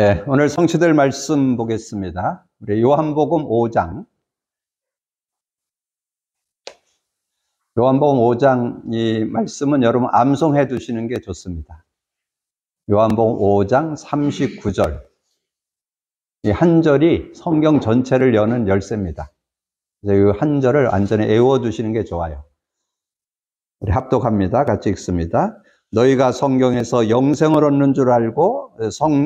네, 오늘 성취될 말씀 보겠습니다. 우리 요한복음 5장. 요한복음 5장 이 말씀은 여러분 암송해 두시는 게 좋습니다. 요한복음 5장 39절. 이 한 절이 성경 전체를 여는 열쇠입니다. 그래서 이 한 절을 완전히 외워 두시는 게 좋아요. 우리 합독합니다. 같이 읽습니다. 너희가 성경에서 영생을 얻는 줄 알고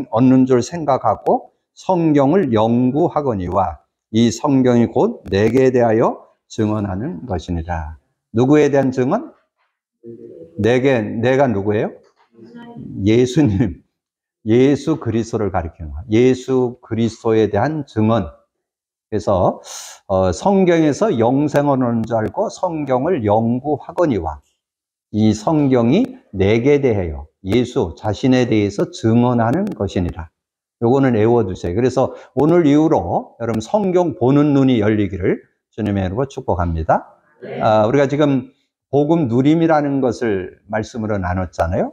얻는 줄 생각하고 성경을 연구하거니와 이 성경이 곧 내게 대하여 증언하는 것이니라. 누구에 대한 증언? 내가 누구예요? 예수님, 예수 그리스도를 가리키는 거예요. 예수 그리스도에 대한 증언. 그래서 성경에서 영생을 얻는 줄 알고 성경을 연구하거니와 이 성경이 내게 대하여 예수 자신에 대해서 증언하는 것이니라. 요거는 외워두세요. 그래서 오늘 이후로 여러분 성경 보는 눈이 열리기를 주님의 이름으로 축복합니다. 우리가 지금 복음 누림이라는 것을 말씀으로 나눴잖아요.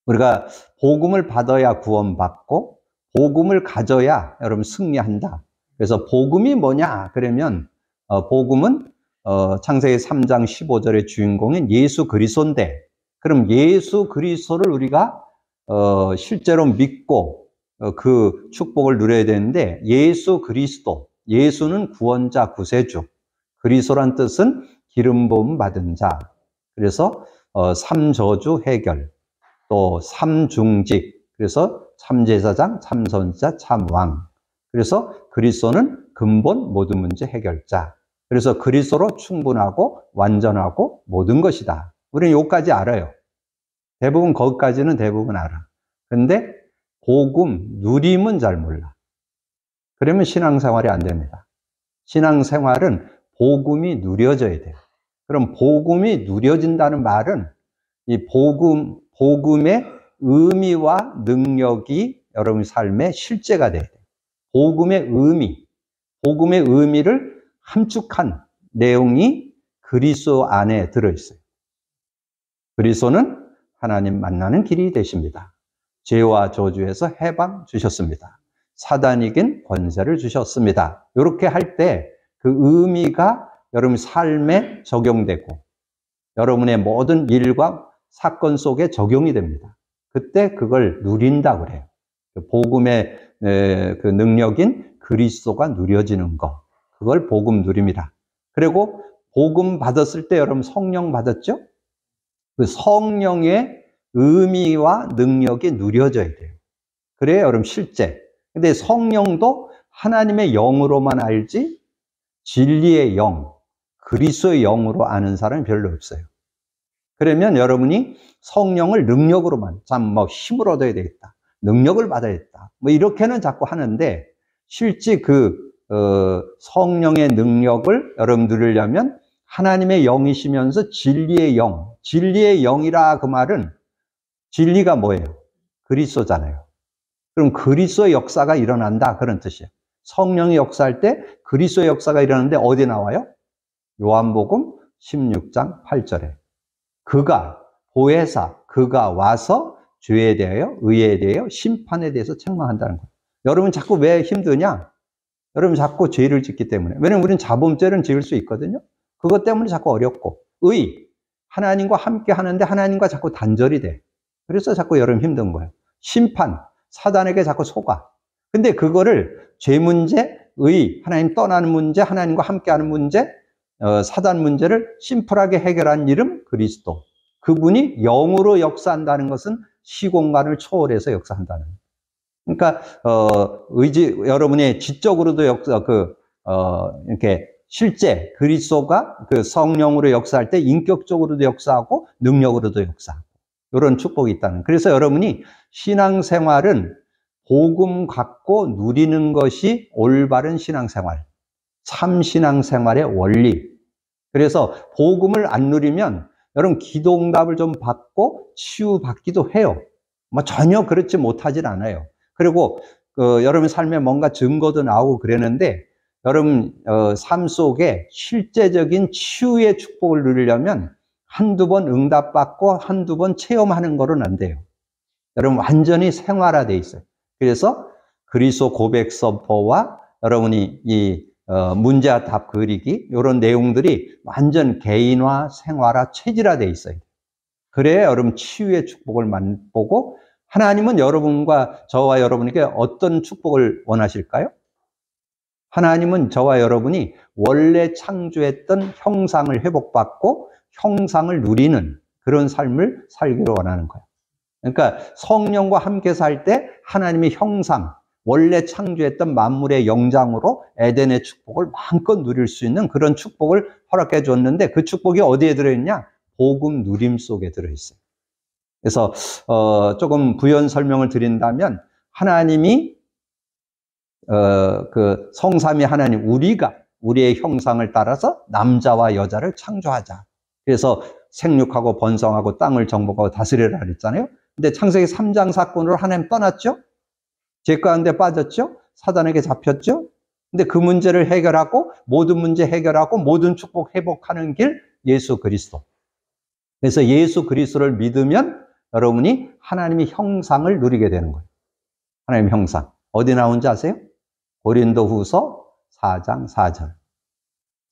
우리가 복음을 받아야 구원받고 복음을 가져야 여러분 승리한다. 그래서 복음이 뭐냐? 그러면 복음은 창세기 3장 15절의 주인공인 예수 그리스도인데, 그럼 예수 그리스도를 우리가 실제로 믿고 그 축복을 누려야 되는데, 예수 그리스도, 예수는 구원자, 구세주, 그리스도란 뜻은 기름 부음 받은 자. 그래서 삼저주 해결, 또 삼중직, 그래서 참제사장, 참선자, 참왕. 그래서 그리스도는 근본 모든 문제 해결자. 그래서 그리스도로 충분하고 완전하고 모든 것이다. 우리는 여기까지 알아요. 대부분 거기까지는 대부분 알아. 근데 복음 누림은 잘 몰라. 그러면 신앙생활이 안 됩니다. 신앙생활은 복음이 누려져야 돼요. 그럼 복음이 누려진다는 말은 이 복음의 의미와 능력이 여러분 삶의 실제가 돼야 돼요. 복음의 의미를 함축한 내용이 그리스도 안에 들어있어요. 그리스도는 하나님 만나는 길이 되십니다. 죄와 저주에서 해방 주셨습니다. 사단에겐 권세를 주셨습니다. 이렇게 할 때 그 의미가 여러분 삶에 적용되고 여러분의 모든 일과 사건 속에 적용이 됩니다. 그때 그걸 누린다고 그래요. 복음의 그 능력인 그리스도가 누려지는 것. 그걸 복음 누림이라. 그리고 복음 받았을 때 여러분 성령 받았죠? 그 성령의 의미와 능력이 누려져야 돼요. 그래야 여러분 실제. 근데 성령도 하나님의 영으로만 알지 진리의 영, 그리스도의 영으로 아는 사람이 별로 없어요. 그러면 여러분이 성령을 능력으로만, 힘을 얻어야 되겠다. 능력을 받아야겠다. 이렇게는 자꾸 하는데 실제 성령의 능력을 여러분 누리려면 하나님의 영이시면서 진리의 영이라 그 말은 진리가 뭐예요? 그리스도잖아요. 그럼 그리스도의 역사가 일어난다 그런 뜻이에요. 성령이 역사할 때 그리스도의 역사가 일어나는데 어디 나와요? 요한복음 16장 8절에 그가 와서 죄에 대하여 의에 대하여 심판에 대해서 책망한다는 거예요. 여러분 자꾸 왜 힘드냐? 여러분 자꾸 죄를 짓기 때문에. 왜냐면 우리는 자범죄는 지을 수 있거든요. 그것 때문에 자꾸 어렵고 하나님과 함께 하는데 하나님과 자꾸 단절이 돼. 그래서 자꾸 여러분 힘든 거예요. 심판, 사단에게 자꾸 속아. 근데 그거를 죄 문제, 하나님 떠나는 문제, 하나님과 함께하는 문제, 사단 문제를 심플하게 해결한 이름 그리스도. 그분이 영으로 역사한다는 것은 시공간을 초월해서 역사한다는 거예요. 그러니까 여러분의 지적으로도 이렇게 실제 그리스도가 그 성령으로 역사할 때 인격적으로도 역사하고 능력으로도 역사하고 이런 축복이 있다는. 그래서 여러분이 신앙생활은 복음 갖고 누리는 것이 올바른 신앙생활, 참 신앙생활의 원리. 그래서 복음을 안 누리면 여러분 기도응답을 좀 받고 치유받기도 해요. 전혀 그렇지 못하진 않아요. 그리고 여러분 삶에 뭔가 증거도 나오고 그러는데 여러분 삶 속에 실제적인 치유의 축복을 누리려면 한두 번 응답받고 한두 번 체험하는 거로는 안 돼요. 여러분 완전히 생활화돼 있어요. 그래서 그리스도 고백 선포와 여러분이 이 문제와 답 그리기 이런 내용들이 완전 개인화, 생활화, 체질화되어 있어요. 그래야 여러분 치유의 축복을 맛보고 하나님은 여러분과 저와 여러분에게 어떤 축복을 원하실까요? 하나님은 저와 여러분이 원래 창조했던 형상을 회복받고 형상을 누리는 그런 삶을 살기를 원하는 거예요. 그러니까 성령과 함께 살 때 하나님의 형상, 원래 창조했던 만물의 영장으로 에덴의 축복을 마음껏 누릴 수 있는 그런 축복을 허락해 줬는데 그 축복이 어디에 들어있냐? 복음 누림 속에 들어있어요. 그래서 조금 부연 설명을 드린다면 하나님이 그 성삼위 하나님 우리가 우리의 형상을 따라서 남자와 여자를 창조하자. 그래서 생육하고 번성하고 땅을 정복하고 다스리라 그랬잖아요. 근데 창세기 3장 사건으로 하나님 떠났죠? 죄 가운데 빠졌죠? 사단에게 잡혔죠? 근데 그 문제를 해결하고 모든 문제 해결하고 모든 축복 회복하는 길 예수 그리스도. 그래서 예수 그리스도를 믿으면 여러분이 하나님의 형상을 누리게 되는 거예요. 하나님의 형상. 어디 나온지 아세요? 고린도후서 4장 4절.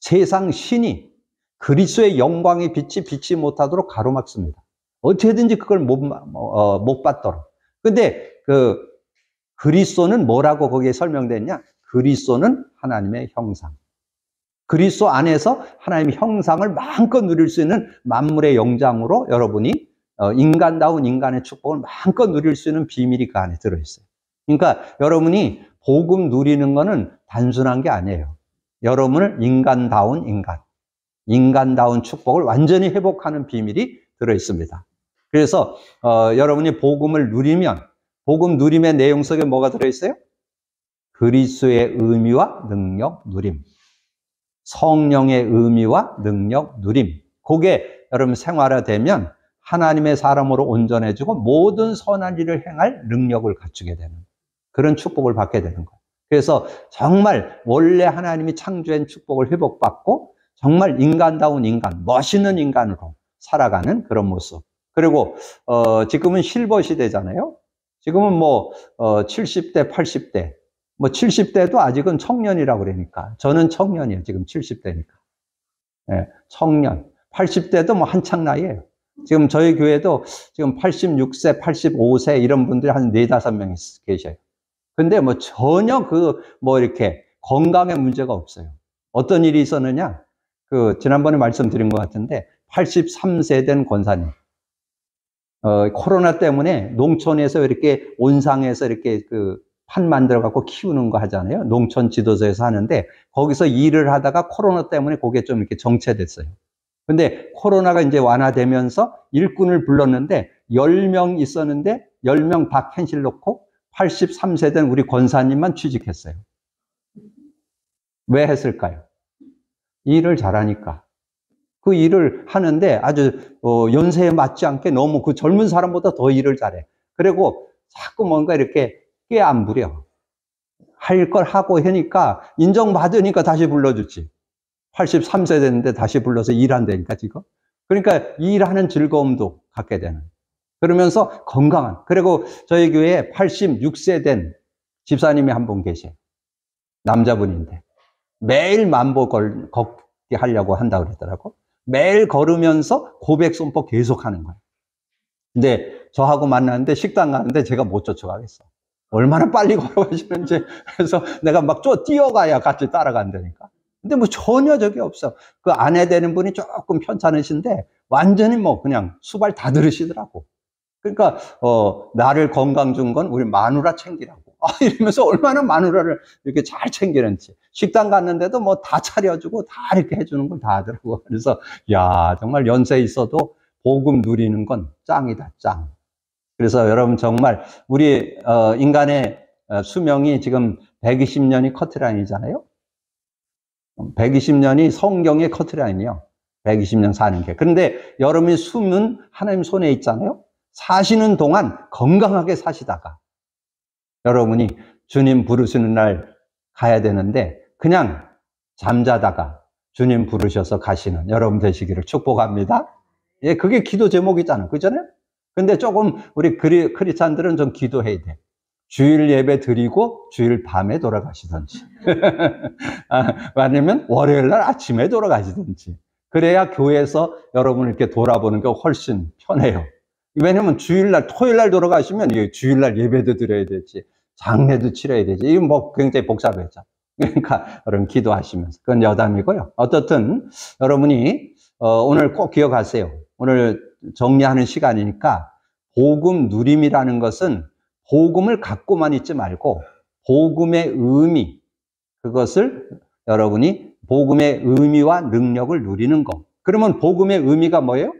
세상 신이 그리스도의 영광의 빛이 비치 못하도록 가로막습니다. 어떻게든지 그걸 못 받도록. 근데 그리스도는 뭐라고 거기에 설명됐냐? 그리스도는 하나님의 형상. 그리스도 안에서 하나님의 형상을 마음껏 누릴 수 있는 만물의 영장으로 여러분이 인간다운 인간의 축복을 마음껏 누릴 수 있는 비밀이 그 안에 들어있어요. 그러니까 여러분이 복음 누리는 거는 단순한 게 아니에요. 여러분을 인간다운 인간다운 축복을 완전히 회복하는 비밀이 들어있습니다. 그래서 여러분이 복음을 누리면 복음 누림의 내용 속에 뭐가 들어있어요? 그리스도의 의미와 능력 누림. 성령의 의미와 능력 누림. 그게 여러분 생활화되면 하나님의 사람으로 온전해지고 모든 선한 일을 행할 능력을 갖추게 되는 그런 축복을 받게 되는 거예요. 그래서 정말 원래 하나님이 창조한 축복을 회복받고 정말 인간다운 인간, 멋있는 인간으로 살아가는 그런 모습. 그리고 지금은 실버 시대잖아요. 지금은 뭐 70대, 80대, 뭐 70대도 아직은 청년이라고 그러니까 저는 청년이에요. 지금 70대니까. 네, 청년. 80대도 뭐 한창 나이에요. 지금 저희 교회도 지금 86세, 85세 이런 분들이 한 4-5명 계셔요. 근데 뭐 전혀 이렇게 건강에 문제가 없어요. 어떤 일이 있었느냐? 지난번에 말씀드린 것 같은데 83세 된 권사님. 코로나 때문에 농촌에서 이렇게 온상에서 이렇게 판 만들어 갖고 키우는 거 하잖아요. 농촌 지도소에서 하는데 거기서 일을 하다가 코로나 때문에 그게 좀 이렇게 정체됐어요. 근데 코로나가 이제 완화되면서 일꾼을 불렀는데 10명 있었는데 10명 다 캔슬 놓고 83세 된 우리 권사님만 취직했어요. 왜 했을까요? 일을 잘하니까. 그 일을 하는데 아주 연세에 맞지 않게 너무 그 젊은 사람보다 더 일을 잘해. 그리고 자꾸 뭔가 이렇게 깨 안 부려. 할 걸 하고 하니까 인정받으니까 다시 불러주지. 83세 됐는데 다시 불러서 일한다니까 지금. 그러니까 일하는 즐거움도 갖게 되는. 그러면서 건강한. 그리고 저희 교회에 86세 된 집사님이 한 분 계세요. 남자분인데 매일 만보 걷기 하려고 한다고 그러더라고. 매일 걸으면서 고백 선포 계속 하는 거예요. 근데 저하고 만났는데 식당 가는데 제가 못 쫓아가겠어. 얼마나 빨리 걸어가시는지. 그래서 내가 막 뛰어가야 같이 따라간다니까. 근데 뭐 전혀 적이 없어. 그 아내 되는 분이 조금 편찮으신데 완전히 뭐 그냥 수발 다 들으시더라고. 그러니까 나를 건강 준 건 우리 마누라 챙기라고. 이러면서 얼마나 마누라를 이렇게 잘 챙기는지. 식당 갔는데도 뭐 다 차려주고 다 이렇게 해주는 걸 다 하더라고. 그래서 야 정말 연세 있어도 복음 누리는 건 짱이다 짱. 그래서 여러분 정말 우리 인간의 수명이 지금 120년이 커트라인이잖아요. 120년이 성경의 커트라인이요. 120년 사는 게. 그런데 여러분의 숨은 하나님 손에 있잖아요. 사시는 동안 건강하게 사시다가 여러분이 주님 부르시는 날 가야 되는데 그냥 잠자다가 주님 부르셔서 가시는 여러분 되시기를 축복합니다. 예, 그게 기도 제목이잖아요. 그잖아요? 근데 조금 우리 크리스찬들은 좀 기도해야 돼. 주일 예배 드리고 주일 밤에 돌아가시든지 아니면 월요일 날 아침에 돌아가시든지 그래야 교회에서 여러분을 이렇게 돌아보는 게 훨씬 편해요. 왜냐면 주일날, 토요일날 돌아가시면 주일날 예배도 드려야 되지, 장례도 치러야 되지. 이건 뭐 굉장히 복잡해져. 그러니까 여러분 기도하시면서. 그건 여담이고요. 어떻든 여러분이 오늘 꼭 기억하세요. 오늘 정리하는 시간이니까 복음 누림이라는 것은 복음을 갖고만 있지 말고 복음의 의미, 그것을 여러분이 복음의 의미와 능력을 누리는 것. 그러면 복음의 의미가 뭐예요?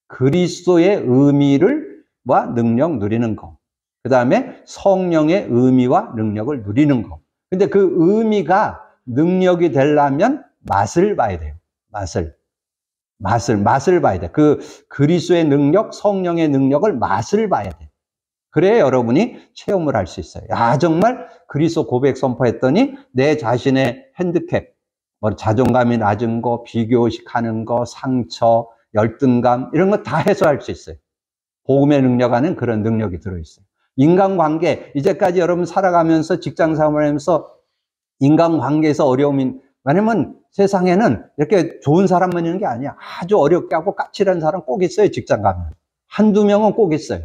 그리스도의 의미와 능력 누리는 것. 그 다음에 성령의 의미와 능력을 누리는 것. 근데 그 의미가 능력이 되려면 맛을 봐야 돼요. 맛을 봐야 돼. 그 그리스도의 능력, 성령의 능력을 맛을 봐야 돼. 그래야 여러분이 체험을 할 수 있어요. 야, 정말 그리스도 고백 선포했더니 내 자신의 핸디캡, 뭐 자존감이 낮은 거, 비교의식하는 거, 상처, 열등감 이런 거 다 해소할 수 있어요. 복음의 능력 안에는 그런 능력이 들어있어요. 인간관계, 이제까지 여러분 살아가면서 직장생활하면서 인간관계에서 어려움이, 왜냐면 세상에는 이렇게 좋은 사람만 있는 게 아니야. 아주 어렵게 하고 까칠한 사람 꼭 있어요. 직장 가면 한두 명은 꼭 있어요.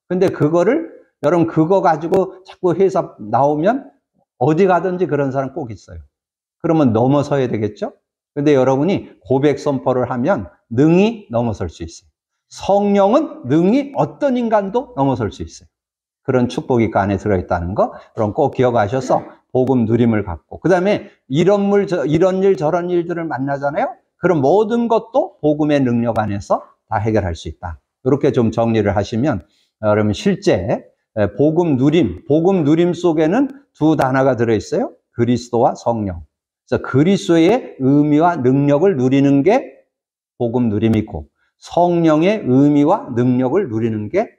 근데 그거를 여러분 그거 가지고 자꾸 회사 나오면 어디 가든지 그런 사람 꼭 있어요. 그러면 넘어서야 되겠죠? 근데 여러분이 고백 선포를 하면 능히 넘어설 수 있어요. 성령은 능히 어떤 인간도 넘어설 수 있어요. 그런 축복이 그 안에 들어있다는 거, 그럼 꼭 기억하셔서 복음 누림을 갖고, 그 다음에 이런 일 저런 일들을 만나잖아요. 그럼 모든 것도 복음의 능력 안에서 다 해결할 수 있다. 이렇게 좀 정리를 하시면 여러분 실제 복음 누림 속에는 두 단어가 들어있어요. 그리스도와 성령. 그래서 그리스도의 의미와 능력을 누리는 게 복음 누림이고, 성령의 의미와 능력을 누리는 게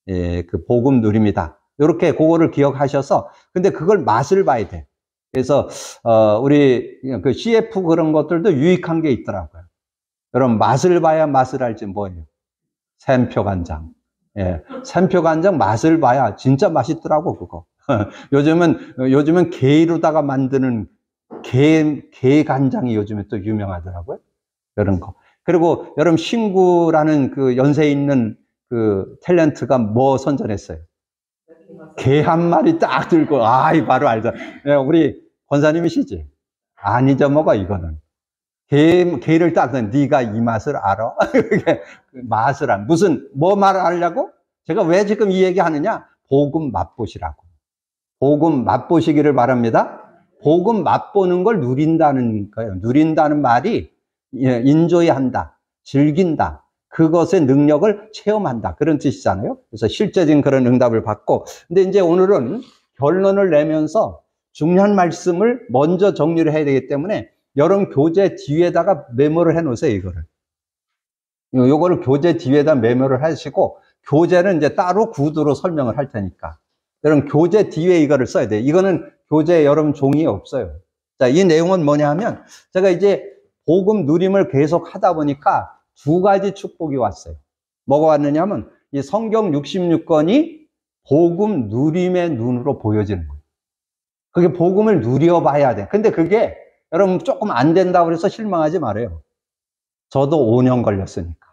그 복음 누림이다. 이렇게 그거를 기억하셔서, 근데 그걸 맛을 봐야 돼. 그래서 우리 그 CF 그런 것들도 유익한 게 있더라고요. 여러분 맛을 봐야 맛을 알지 뭐예요? 샘표 간장. 예, 샘표 간장 맛을 봐야 진짜 맛있더라고 그거. 요즘은 게로다가 만드는 게 간장이 요즘에 또 유명하더라고요. 이런 거. 그리고 여러분 신구라는 그 연세 있는 그 탤런트가 뭐 선전했어요? 개 한 마리 딱 들고, 이 바로 알죠. 우리 권사님이시지? 안 잊어먹어, 이거는. 개를 딱, 네가 이 맛을 알아? 맛을 알, 뭐 말을 하려고? 제가 왜 지금 이 얘기 하느냐? 복음 맛보시라고. 복음 맛보시기를 바랍니다. 복음 맛보는 걸 누린다는 거예요. 누린다는 말이 인조이한다, 즐긴다. 그것의 능력을 체험한다. 그런 뜻이잖아요. 그래서 실제적인 그런 응답을 받고. 근데 이제 오늘은 결론을 내면서 중요한 말씀을 먼저 정리를 해야 되기 때문에 여러분 교재 뒤에다가 메모를 해 놓으세요, 이거를. 요거를 교재 뒤에다 메모를 하시고, 교재는 이제 따로 구두로 설명을 할 테니까. 여러분 교재 뒤에 이거를 써야 돼요. 이거는 교재에 여러분 종이에 없어요. 자, 이 내용은 뭐냐 하면, 제가 이제 복음 누림을 계속 하다 보니까 두 가지 축복이 왔어요. 뭐가 왔느냐 하면 이 성경 66권이 복음 누림의 눈으로 보여지는 거예요. 그게 복음을 누려봐야 돼. 근데 그게 여러분 조금 안 된다고 해서 실망하지 말아요. 저도 5년 걸렸으니까.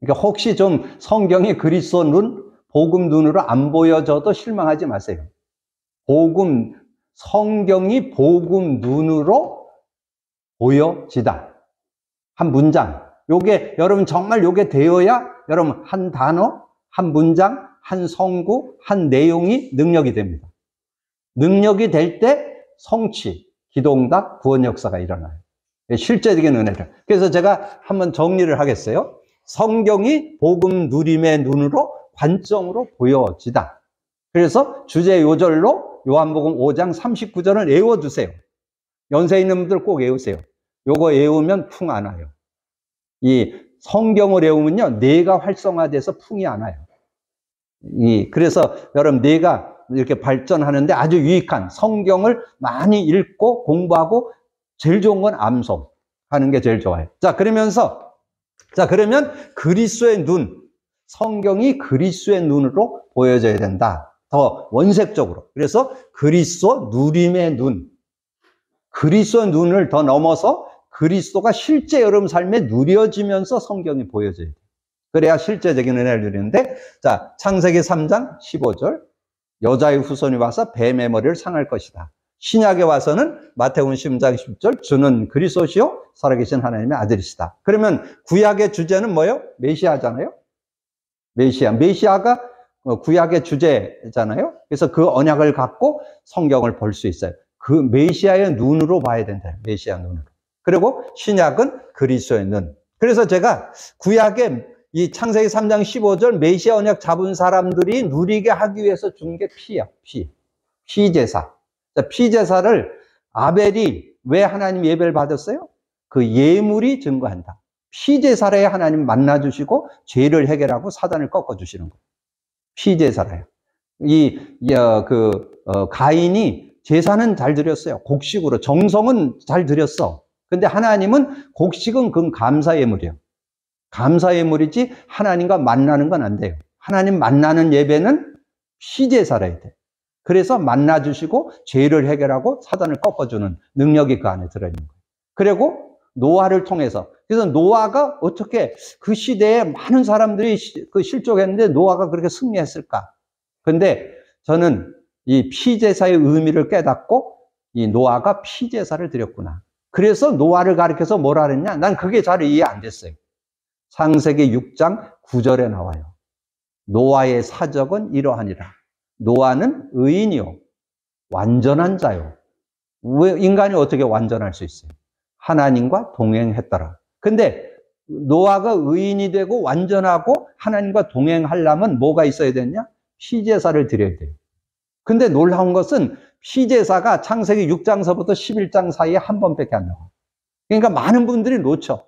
그러니까 혹시 좀 성경이 그리스도 눈, 복음 눈으로 안 보여져도 실망하지 마세요. 성경이 복음 눈으로 보여지다. 한 문장. 요게 여러분 정말 요게 되어야 여러분 한 단어, 한 문장, 한 성구, 한 내용이 능력이 됩니다. 능력이 될 때 성취, 기도응답, 구원 역사가 일어나요. 실제적인 은혜를. 그래서 제가 한번 정리를 하겠어요. 성경이 복음 누림의 눈으로 관점으로 보여지다. 그래서 주제 요절로 요한복음 5장 39절을 외워두세요. 연세 있는 분들 꼭 외우세요. 요거 외우면 풍 안 와요. 이 성경을 외우면요, 뇌가 활성화돼서 풍이 안 와요. 그래서 여러분 뇌가 이렇게 발전하는데 아주 유익한, 성경을 많이 읽고 공부하고 제일 좋은 건 암송 하는 게 제일 좋아요. 그러면 그리스도의 눈, 성경이 그리스도의 눈으로 보여져야 된다. 더 원색적으로. 그래서 그리스도 누림의 눈. 그리스도 눈을 더 넘어서 그리스도가 실제 여러분 삶에 누려지면서 성경이 보여져야 돼요. 그래야 실제적인 은혜를 누리는데, 자, 창세기 3장 15절. 여자의 후손이 와서 뱀의 머리를 상할 것이다. 신약에 와서는 마태복음 10장 10절. 주는 그리스도시요 살아계신 하나님의 아들이시다. 그러면 구약의 주제는 뭐예요? 메시아잖아요. 메시아가 구약의 주제잖아요. 그래서 그 언약을 갖고 성경을 볼 수 있어요. 그 메시아의 눈으로 봐야 된다. 메시아 눈으로. 그리고 신약은 그리스도의 눈. 그래서 제가 구약의 이 창세기 3장 15절 메시아 언약 잡은 사람들이 누리게 하기 위해서 준 게 피야. 피제사. 피제사를 아벨이 왜 하나님 예배를 받았어요? 그 예물이 증거한다. 피제사라에 하나님 만나주시고 죄를 해결하고 사단을 꺾어주시는 거예요. 피제사라요. 가인이 제사는 잘 드렸어요. 곡식으로. 정성은 잘 드렸어. 근데 하나님은 곡식은 그건 감사 예물이에요. 감사 예물이지 하나님과 만나는 건 안 돼요. 하나님 만나는 예배는 피제사라야 돼. 그래서 만나주시고 죄를 해결하고 사단을 꺾어주는 능력이 그 안에 들어있는 거예요. 그리고 노아를 통해서. 그래서 노아가 어떻게 그 시대에 많은 사람들이 실족했는데 노아가 그렇게 승리했을까? 근데 저는 이 피제사의 의미를 깨닫고 이 노아가 피제사를 드렸구나. 그래서 노아를 가리켜서 뭐라 그랬냐? 난 그게 잘 이해 안 됐어요. 창세기 6장 9절에 나와요. 노아의 사적은 이러하니라. 노아는 의인이요 완전한 자요. 왜 인간이 어떻게 완전할 수 있어요? 하나님과 동행했더라. 근데 노아가 의인이 되고 완전하고 하나님과 동행하려면 뭐가 있어야 되냐? 피제사를 드려야 돼요. 근데 놀라운 것은 피제사가 창세기 6장서부터 11장 사이에 한 번밖에 안 나와. 그러니까 많은 분들이 놓쳐.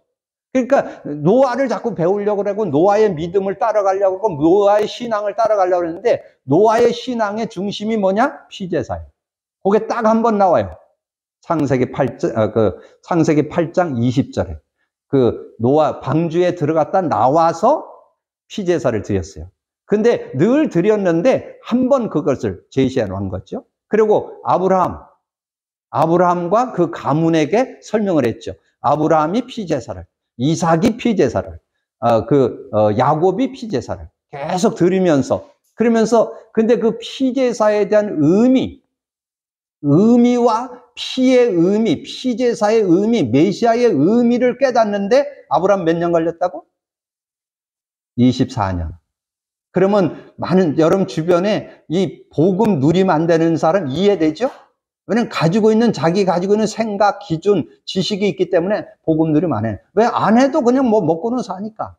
그러니까 노아를 자꾸 배우려고 그러고 노아의 믿음을 따라가려고 그러고 노아의 신앙을 따라가려고 그러는데 노아의 신앙의 중심이 뭐냐? 피제사예요. 그게 딱 한 번 나와요. 창세기 8장 20절에. 그 노아 방주에 들어갔다 나와서 피제사를 드렸어요. 근데 늘 드렸는데 한 번 그것을 제시해 놓은 거죠. 그리고 아브라함과 그 가문에게 설명을 했죠. 아브라함이 피제사를, 이삭이 피제사를, 야곱이 피제사를 계속 드리면서 그러면서 근데 그 피제사에 대한 의미와 피의 의미, 피제사의 의미, 메시아의 의미를 깨닫는데 아브라함 몇 년 걸렸다고? 24년. 그러면 여러분 주변에 이 복음 누리면 안 되는 사람 이해되죠? 왜냐면 자기 가지고 있는 생각, 기준, 지식이 있기 때문에 복음 누리면 안 해요. 왜 안 해도 그냥 뭐 먹고는 사니까.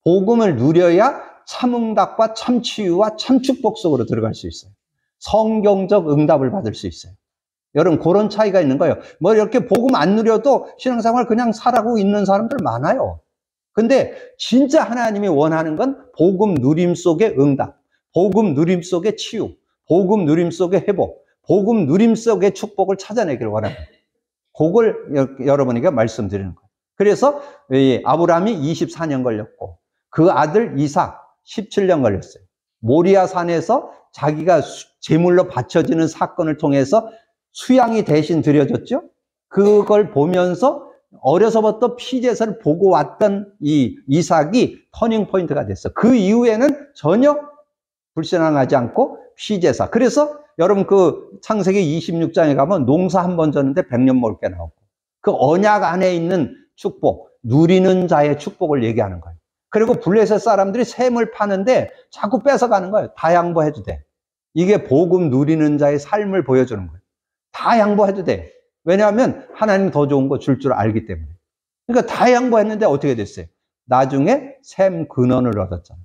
복음을 누려야 참응답과 참치유와 참축복 속으로 들어갈 수 있어요. 성경적 응답을 받을 수 있어요. 여러분 그런 차이가 있는 거예요. 뭐 이렇게 복음 안 누려도 신앙생활 그냥 살아가고 있는 사람들 많아요. 근데 진짜 하나님이 원하는 건 복음 누림 속의 응답, 복음 누림 속의 치유, 복음 누림 속의 회복, 복음 누림 속의 축복을 찾아내기를 원합니다. 그걸 여러분에게 말씀드리는 거예요. 그래서 아브라함이 24년 걸렸고 그 아들 이삭 17년 걸렸어요. 모리아 산에서 자기가 제물로 바쳐지는 사건을 통해서 수양이 대신 드려졌죠. 그걸 보면서 어려서부터 피제사를 보고 왔던 이 이삭이 터닝 포인트가 됐어. 그 이후에는 전혀 불신앙하지 않고 피제사. 그래서 여러분 그 창세기 26장에 가면 농사 한 번 졌는데 100년 먹을 게 나오고 그 언약 안에 있는 축복, 누리는 자의 축복을 얘기하는 거예요. 그리고 블레셋 사람들이 샘을 파는데 자꾸 뺏어가는 거예요. 다 양보해도 돼. 이게 복음 누리는 자의 삶을 보여주는 거예요. 다 양보해도 돼. 왜냐하면 하나님 더 좋은 거 줄 줄 알기 때문에. 그러니까 다 양보했는데 어떻게 됐어요? 나중에 샘 근원을 얻었잖아요.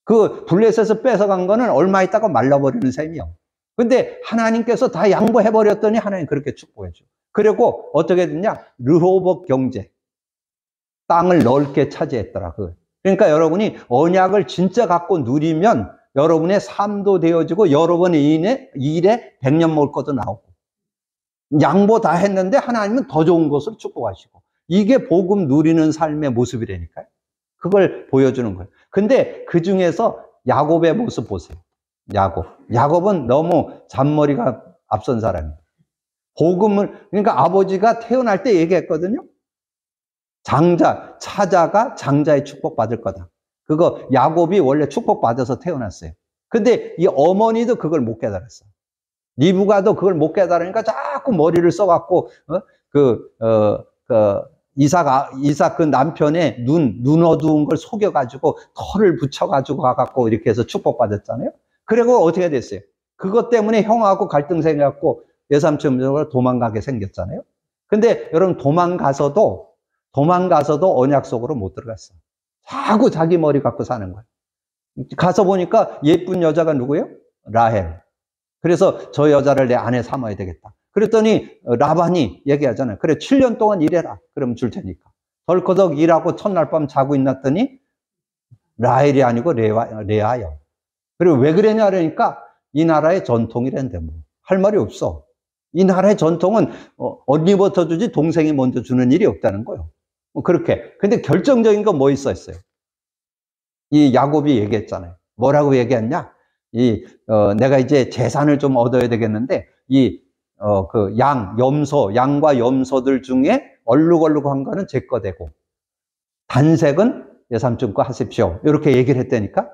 그 블레셋에서 뺏어간 거는 얼마 있다가 말라버리는 셈이요. 근데 하나님께서 다 양보해버렸더니 하나님 그렇게 축복해줘. 그리고 어떻게 됐냐? 르호봇 경제. 땅을 넓게 차지했더라. 그러니까 여러분이 언약을 진짜 갖고 누리면 여러분의 삶도 되어지고 여러분의 일에 100년 먹을 것도 나오고 양보 다 했는데 하나님은 더 좋은 것으로 축복하시고 이게 복음 누리는 삶의 모습이라니까요. 그걸 보여주는 거예요. 근데 그 중에서 야곱의 모습 보세요. 야곱. 야곱은 너무 잔머리가 앞선 사람이에요. 복음을, 그러니까 아버지가 태어날 때 얘기했거든요. 차자가 장자의 축복받을 거다. 그거 야곱이 원래 축복받아서 태어났어요. 근데 이 어머니도 그걸 못 깨달았어. 리브가도 그걸 못 깨달으니까 자꾸 머리를 써갖고, 이삭 그 남편의 눈 어두운 걸 속여가지고 털을 붙여가지고 가갖고 이렇게 해서 축복받았잖아요. 그리고 어떻게 됐어요? 그것 때문에 형하고 갈등 생겨갖고 외삼촌으로 도망가게 생겼잖아요. 근데 여러분 도망가서도 언약 속으로 못 들어갔어. 자꾸 자기 머리 갖고 사는 거예요. 가서 보니까 예쁜 여자가 누구예요? 라헬. 그래서 저 여자를 내 아내 삼아야 되겠다. 그랬더니 라반이 얘기하잖아요. 그래 7년 동안 일해라. 그럼 줄 테니까. 덜커덕 일하고 첫날 밤 자고 있났더니 라헬이 아니고 레아요. 그리고 왜 그러냐 그러니까 이 나라의 전통이란데 뭐 할 말이 없어. 이 나라의 전통은 언니부터 주지 동생이 먼저 주는 일이 없다는 거예요. 그렇게. 근데 결정적인 건 뭐 있었어요? 이 야곱이 얘기했잖아요. 뭐라고 얘기했냐? 내가 이제 재산을 좀 얻어야 되겠는데, 양과 염소들 중에 얼룩얼룩한 거는 제 거 되고, 단색은 예삼촌 거 하십시오. 이렇게 얘기를 했다니까?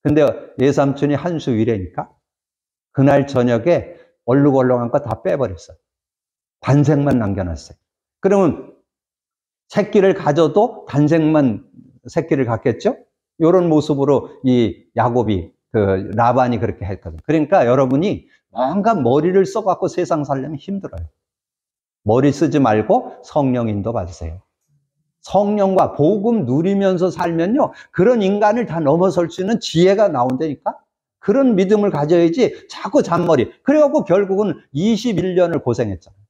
근데 예삼촌이 한 수 위래니까, 그날 저녁에 얼룩얼룩한 거 다 빼버렸어요. 단색만 남겨놨어요. 그러면 새끼를 가져도 단색만 새끼를 갖겠죠? 이런 모습으로 이 야곱이, 라반이 그렇게 했거든. 그러니까 여러분이 뭔가 머리를 써갖고 세상 살려면 힘들어요. 머리 쓰지 말고 성령 인도 받으세요. 성령과 복음 누리면서 살면요, 그런 인간을 다 넘어설 수 있는 지혜가 나온다니까? 그런 믿음을 가져야지 자꾸 잔머리. 그래갖고 결국은 21년을 고생했잖아요.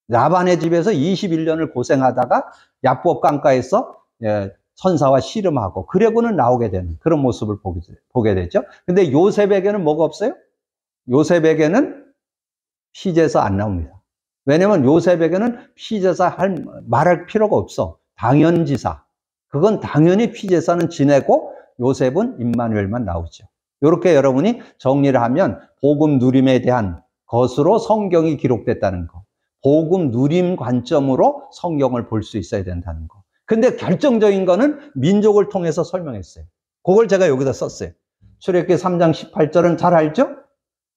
라반의 집에서 21년을 고생하다가 야복 강가에서 선사와 씨름하고 그래고는 나오게 되는 그런 모습을 보게 되죠. 근데 요셉에게는 뭐가 없어요? 요셉에게는 피제사 안 나옵니다. 왜냐면 요셉에게는 피제사 말할 필요가 없어. 당연지사. 그건 당연히 피제사는 지내고 요셉은 임마누엘만 나오죠. 이렇게 여러분이 정리를 하면 복음 누림에 대한 것으로 성경이 기록됐다는 거. 복음 누림 관점으로 성경을 볼 수 있어야 된다는 거. 근데 결정적인 거는 민족을 통해서 설명했어요. 그걸 제가 여기다 썼어요. 출애굽기 3장 18절은 잘 알죠?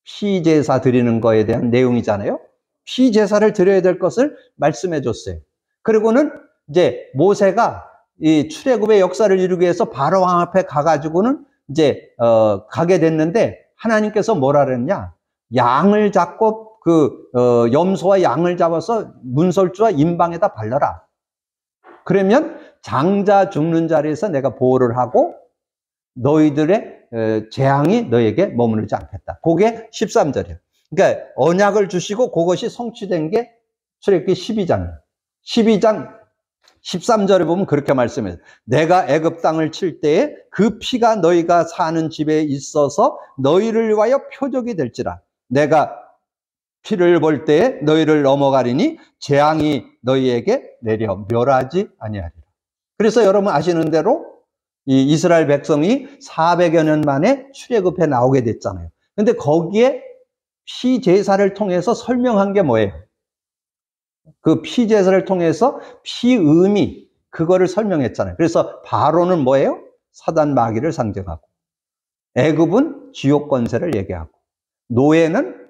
피제사 드리는 거에 대한 내용이잖아요. 피제사를 드려야 될 것을 말씀해 줬어요. 그리고는 이제 모세가 이 출애굽의 역사를 이루기 위해서 바로 왕 앞에 가가지고는 이제 가게 됐는데 하나님께서 뭐라 그랬냐? 양을 잡고 염소와 양을 잡아서 문설주와 임방에다 발라라. 그러면 장자 죽는 자리에서 내가 보호를 하고 너희들의 재앙이 너에게 머무르지 않겠다. 그게 13절이에요. 그러니까 언약을 주시고 그것이 성취된 게 출애굽기 12장이에요. 12장 13절에 보면 그렇게 말씀해요. 내가 애굽 땅을 칠 때에 그 피가 너희가 사는 집에 있어서 너희를 위하여 표적이 될지라. 내가 피를 볼 때에 너희를 넘어가리니 재앙이 너희에게 내려 멸하지 아니하리라. 그래서 여러분 아시는 대로 이 이스라엘 백성이 400여 년 만에 출애굽에 나오게 됐잖아요. 근데 거기에 피 제사를 통해서 설명한 게 뭐예요? 그 피 제사를 통해서 피 의미, 그거를 설명했잖아요. 그래서 바로는 뭐예요? 사단 마귀를 상징하고, 애굽은 지옥 권세를 얘기하고, 노예는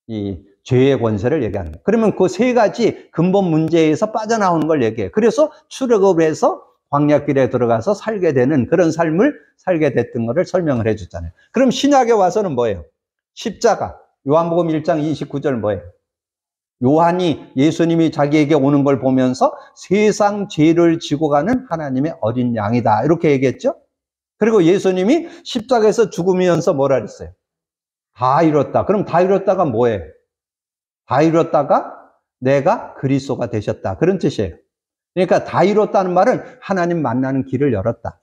이 죄의 권세를 얘기하는 거예요. 그러면 그 세 가지 근본 문제에서 빠져나오는 걸 얘기해요. 그래서 출애굽을 해서 광야길에 들어가서 살게 되는 그런 삶을 살게 됐던 것을 설명을 해줬잖아요. 그럼 신약에 와서는 뭐예요? 십자가. 요한복음 1장 29절 뭐예요? 요한이 예수님이 자기에게 오는 걸 보면서 세상 죄를 지고 가는 하나님의 어린 양이다, 이렇게 얘기했죠. 그리고 예수님이 십자가에서 죽으면서 뭐라 그랬어요? 다 이뤘다. 그럼 다 이뤘다가 뭐예요? 다 이뤘다가 내가 그리스도가 되셨다, 그런 뜻이에요. 그러니까 다 이뤘다는 말은 하나님 만나는 길을 열었다.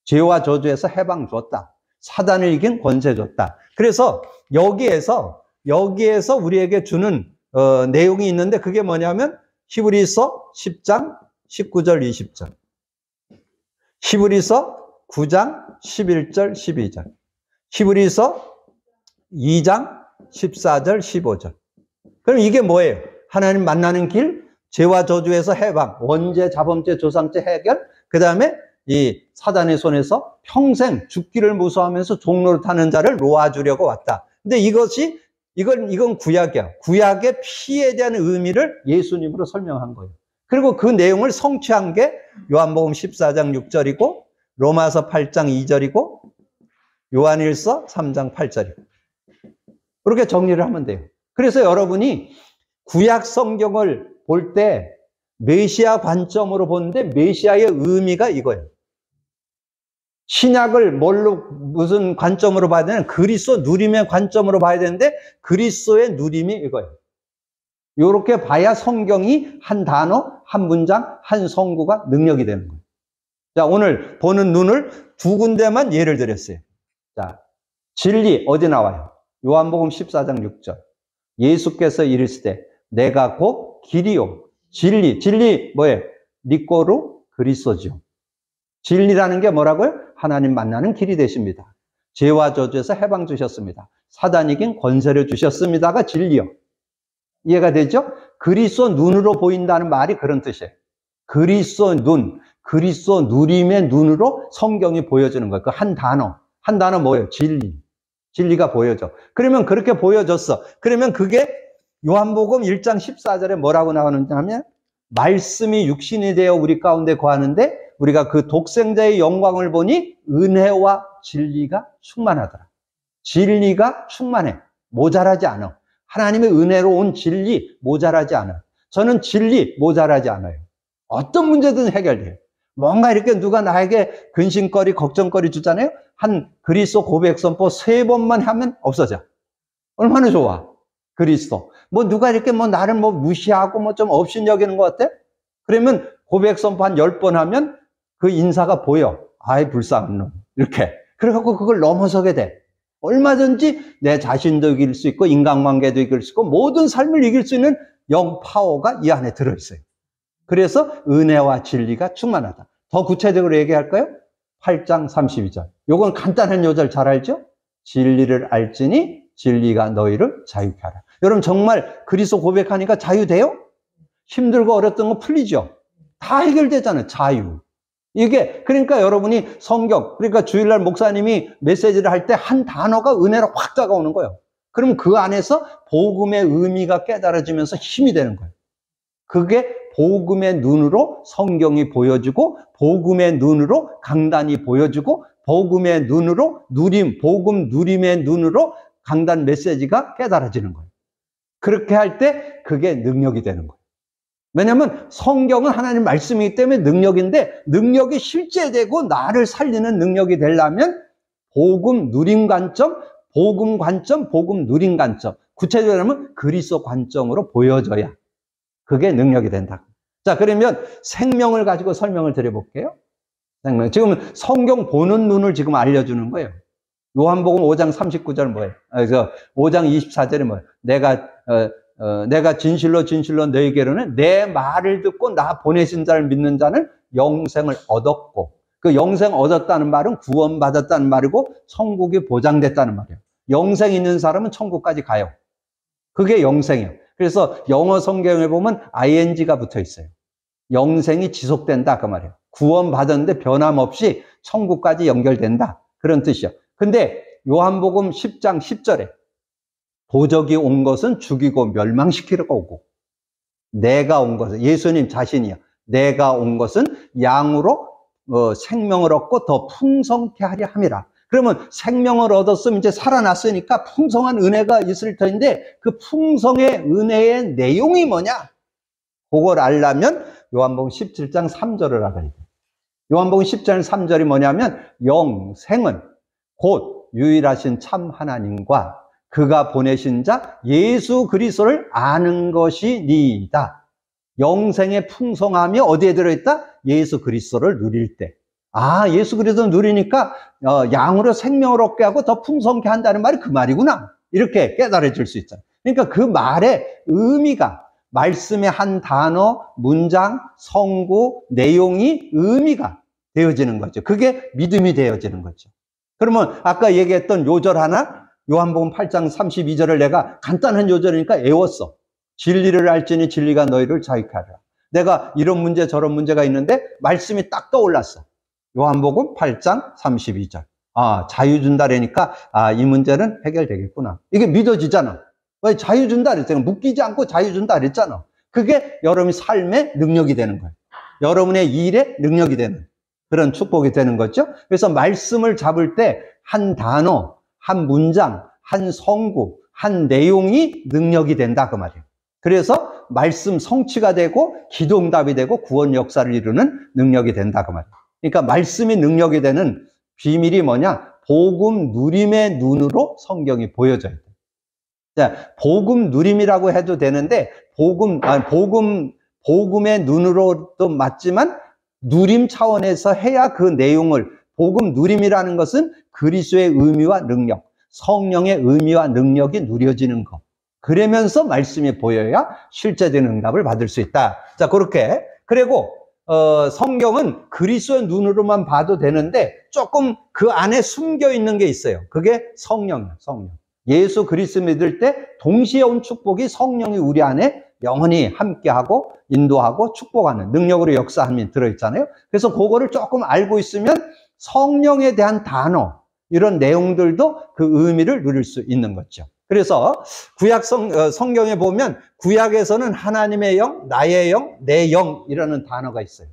죄와 저주에서 해방 줬다. 사단을 이긴 권세 줬다. 그래서 여기에서 우리에게 주는 내용이 있는데 그게 뭐냐면 히브리서 10장 19절 20절, 히브리서 9장 11절 12절, 히브리서 2장 14절 15절. 그럼 이게 뭐예요? 하나님 만나는 길, 죄와 저주에서 해방, 원죄, 자범죄, 조상죄 해결, 그 다음에 이 사단의 손에서 평생 죽기를 무서워하면서 종로를 타는 자를 놓아주려고 왔다. 근데 이건 구약이야. 구약의 피에 대한 의미를 예수님으로 설명한 거예요. 그리고 그 내용을 성취한 게 요한복음 14장 6절이고, 로마서 8장 2절이고, 요한일서 3장 8절이고. 그렇게 정리를 하면 돼요. 그래서 여러분이 구약 성경을 볼 때 메시아 관점으로 보는데 메시아의 의미가 이거예요. 신약을 무슨 관점으로 봐야 되는 그리스도 누림의 관점으로 봐야 되는데 그리스도의 누림이 이거예요. 이렇게 봐야 성경이 한 단어, 한 문장, 한 성구가 능력이 되는 거예요. 자, 오늘 보는 눈을 두 군데만 예를 들었어요. 자, 진리 어디 나와요? 요한복음 14장 6절. 예수께서 이르시되 내가 곧 길이요 진리 뭐예요? 니꼬루 그리스도죠. 진리라는 게 뭐라고요? 하나님 만나는 길이 되십니다. 죄와 저주에서 해방 주셨습니다. 사단 이긴 권세를 주셨습니다가 진리요. 이해가 되죠? 그리스도 눈으로 보인다는 말이 그런 뜻이에요. 그리스도 눈, 그리스도 누림의 눈으로 성경이 보여주는 거예요. 그 한 단어 뭐예요? 진리가 보여져. 그러면 그렇게 보여졌어. 그러면 그게 요한복음 1장 14절에 뭐라고 나오는지 하면 말씀이 육신이 되어 우리 가운데 거하는데 우리가 그 독생자의 영광을 보니 은혜와 진리가 충만하더라. 진리가 충만해. 모자라지 않아. 하나님의 은혜로운 진리 모자라지 않아. 저는 진리 모자라지 않아요. 어떤 문제든 해결돼요. 뭔가 이렇게 누가 나에게 근심거리, 걱정거리 주잖아요. 한 그리스도 고백 선포 3번만 하면 없어져. 얼마나 좋아. 그리스도. 누가 이렇게 나를 무시하고 좀 업신여기는 것 같아? 그러면 고백 선포 한 10번 하면 그 인사가 보여. 아이, 불쌍한 놈. 이렇게. 그래갖고 그걸 넘어서게 돼. 얼마든지 내 자신도 이길 수 있고, 인간관계도 이길 수 있고, 모든 삶을 이길 수 있는 영 파워가 이 안에 들어있어요. 그래서 은혜와 진리가 충만하다. 더 구체적으로 얘기할까요? 8장 32절. 요건 간단한 요절 잘 알죠? 진리를 알지니 진리가 너희를 자유케 하라. 여러분 정말 그리스도 고백하니까 자유돼요? 힘들고 어렸던 거 풀리죠? 다 해결되잖아요. 자유. 이게 그러니까 여러분이 성경, 그러니까 주일날 목사님이 메시지를 할 때 한 단어가 은혜로 확 다가오는 거예요. 그럼 그 안에서 복음의 의미가 깨달아지면서 힘이 되는 거예요. 그게 복음의 눈으로 성경이 보여주고, 복음의 눈으로 강단이 보여주고, 복음의 눈으로 복음 누림의 눈으로 강단 메시지가 깨달아지는 거예요. 그렇게 할 때 그게 능력이 되는 거예요. 왜냐하면 성경은 하나님 말씀이기 때문에 능력인데, 능력이 실제되고 나를 살리는 능력이 되려면 복음 누림 관점, 복음 관점, 복음 누림 관점, 구체적으로 하면 그리스도 관점으로 보여져야 그게 능력이 된다. 자, 그러면 생명을 가지고 설명을 드려볼게요. 생명. 지금 성경 보는 눈을 지금 알려주는 거예요. 요한복음 5장 39절 뭐예요? 그래서 5장 24절이 뭐예요? 내가 진실로 너희에게로는 내 말을 듣고 나 보내신 자를 믿는 자는 영생을 얻었고, 그 영생 얻었다는 말은 구원받았다는 말이고 천국이 보장됐다는 말이에요. 영생 있는 사람은 천국까지 가요. 그게 영생이에요. 그래서 영어 성경에 보면 ing가 붙어 있어요. 영생이 지속된다 그 말이에요. 구원받았는데 변함없이 천국까지 연결된다 그런 뜻이요. 근데 요한복음 10장 10절에 도적이 온 것은 죽이고 멸망시키려고 오고, 내가 온 것은, 예수님 자신이요, 내가 온 것은 양으로 생명을 얻고 더 풍성케 하려 함이라. 그러면 생명을 얻었으면 이제 살아났으니까 풍성한 은혜가 있을 터인데, 그 풍성의 은혜의 내용이 뭐냐? 그걸 알려면 요한복음 17장 3절을 알아야 돼요. 요한복음 10장 3절이 뭐냐면, 영생은 곧 유일하신 참 하나님과 그가 보내신 자 예수 그리스도를 아는 것이니이다. 영생의 풍성함이 어디에 들어있다? 예수 그리스도를 누릴 때. 아, 예수 그리스도를 누리니까 양으로 생명을 얻게 하고 더 풍성케 한다는 말이 그 말이구나. 이렇게 깨달아질 수 있잖아요. 그러니까 그 말의 의미가, 말씀의 한 단어, 문장, 성구, 내용이 의미가 되어지는 거죠. 그게 믿음이 되어지는 거죠. 그러면 아까 얘기했던 요절 하나, 요한복음 8장 32절을 내가 간단한 요절이니까 외웠어. 진리를 알지니 진리가 너희를 자유케 하리라. 내가 이런 문제 저런 문제가 있는데 말씀이 딱 떠올랐어. 요한복음 8장 32절. 아, 자유 준다라니까 아, 이 문제는 해결되겠구나. 이게 믿어지잖아. 왜 자유 준다 그랬잖아. 묶이지 않고 자유 준다 그랬잖아. 그게 여러분의 삶의 능력이 되는 거예요. 여러분의 일의 능력이 되는 그런 축복이 되는 거죠. 그래서 말씀을 잡을 때 한 단어, 한 문장, 한 성구, 한 내용이 능력이 된다 그 말이에요. 그래서 말씀 성취가 되고 기도응답이 되고 구원 역사를 이루는 능력이 된다 그 말이에요. 그러니까 말씀이 능력이 되는 비밀이 뭐냐? 복음 누림의 눈으로 성경이 보여져야 돼요. 자, 복음 누림이라고 해도 되는데 복음의 눈으로도 맞지만 누림 차원에서 해야 그 내용을 복음 누림이라는 것은 그리스도의 의미와 능력, 성령의 의미와 능력이 누려지는 것. 그러면서 말씀이 보여야 실제된 응답을 받을 수 있다. 자, 그렇게. 그리고 성경은 그리스도의 눈으로만 봐도 되는데 조금 그 안에 숨겨 있는 게 있어요. 그게 성령이에요. 성령. 예수 그리스도 믿을 때 동시에 온 축복이 성령이 우리 안에 영원히 함께하고 인도하고 축복하는 능력으로 역사함이 들어있잖아요. 그래서 그거를 조금 알고 있으면 성령에 대한 단어 이런 내용들도 그 의미를 누릴 수 있는 거죠. 그래서 구약 성경에 보면 구약에서는 하나님의 영, 나의 영, 내 영이라는 단어가 있어요.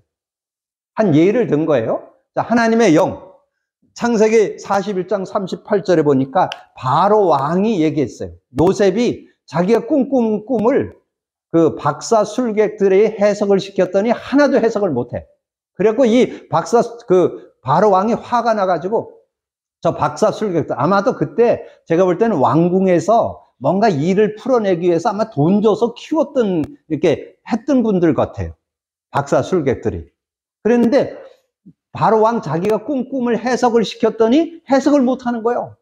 한 예를 든 거예요. 자, 하나님의 영. 창세기 41장 38절에 보니까 바로 왕이 얘기했어요. 요셉이 자기가 꿈꾼 꿈을 그 박사 술객들의 해석을 시켰더니 하나도 해석을 못해. 그래갖고 이 바로 왕이 화가 나가지고 저 박사 술객들, 아마도 그때 제가 볼 때는 왕궁에서 뭔가 일을 풀어내기 위해서 아마 돈 줘서 키웠던, 이렇게 했던 분들 같아요. 박사 술객들이. 그랬는데 바로 왕 자기가 꿈을 해석을 시켰더니 해석을 못 하는 거예요.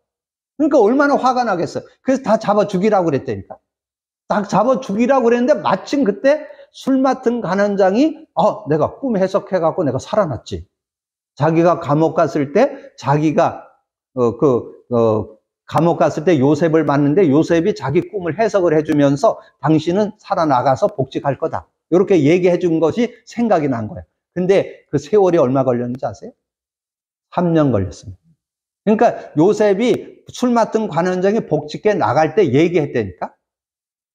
그러니까 얼마나 화가 나겠어요. 그래서 다 잡아 죽이라고 그랬다니까. 딱 잡아 죽이라고 그랬는데 마침 그때 술 맡은 간원장이 내가 꿈 해석해갖고 내가 살아났지. 자기가 감옥 갔을 때 자기가 감옥 갔을 때 요셉을 만났는데 요셉이 자기 꿈을 해석을 해주면서 당신은 살아나가서 복직할 거다. 이렇게 얘기해 준 것이 생각이 난 거예요. 근데 그 세월이 얼마 걸렸는지 아세요? 3년 걸렸습니다. 그러니까 요셉이 술 맡은 관원장이 복직해 나갈 때 얘기했다니까.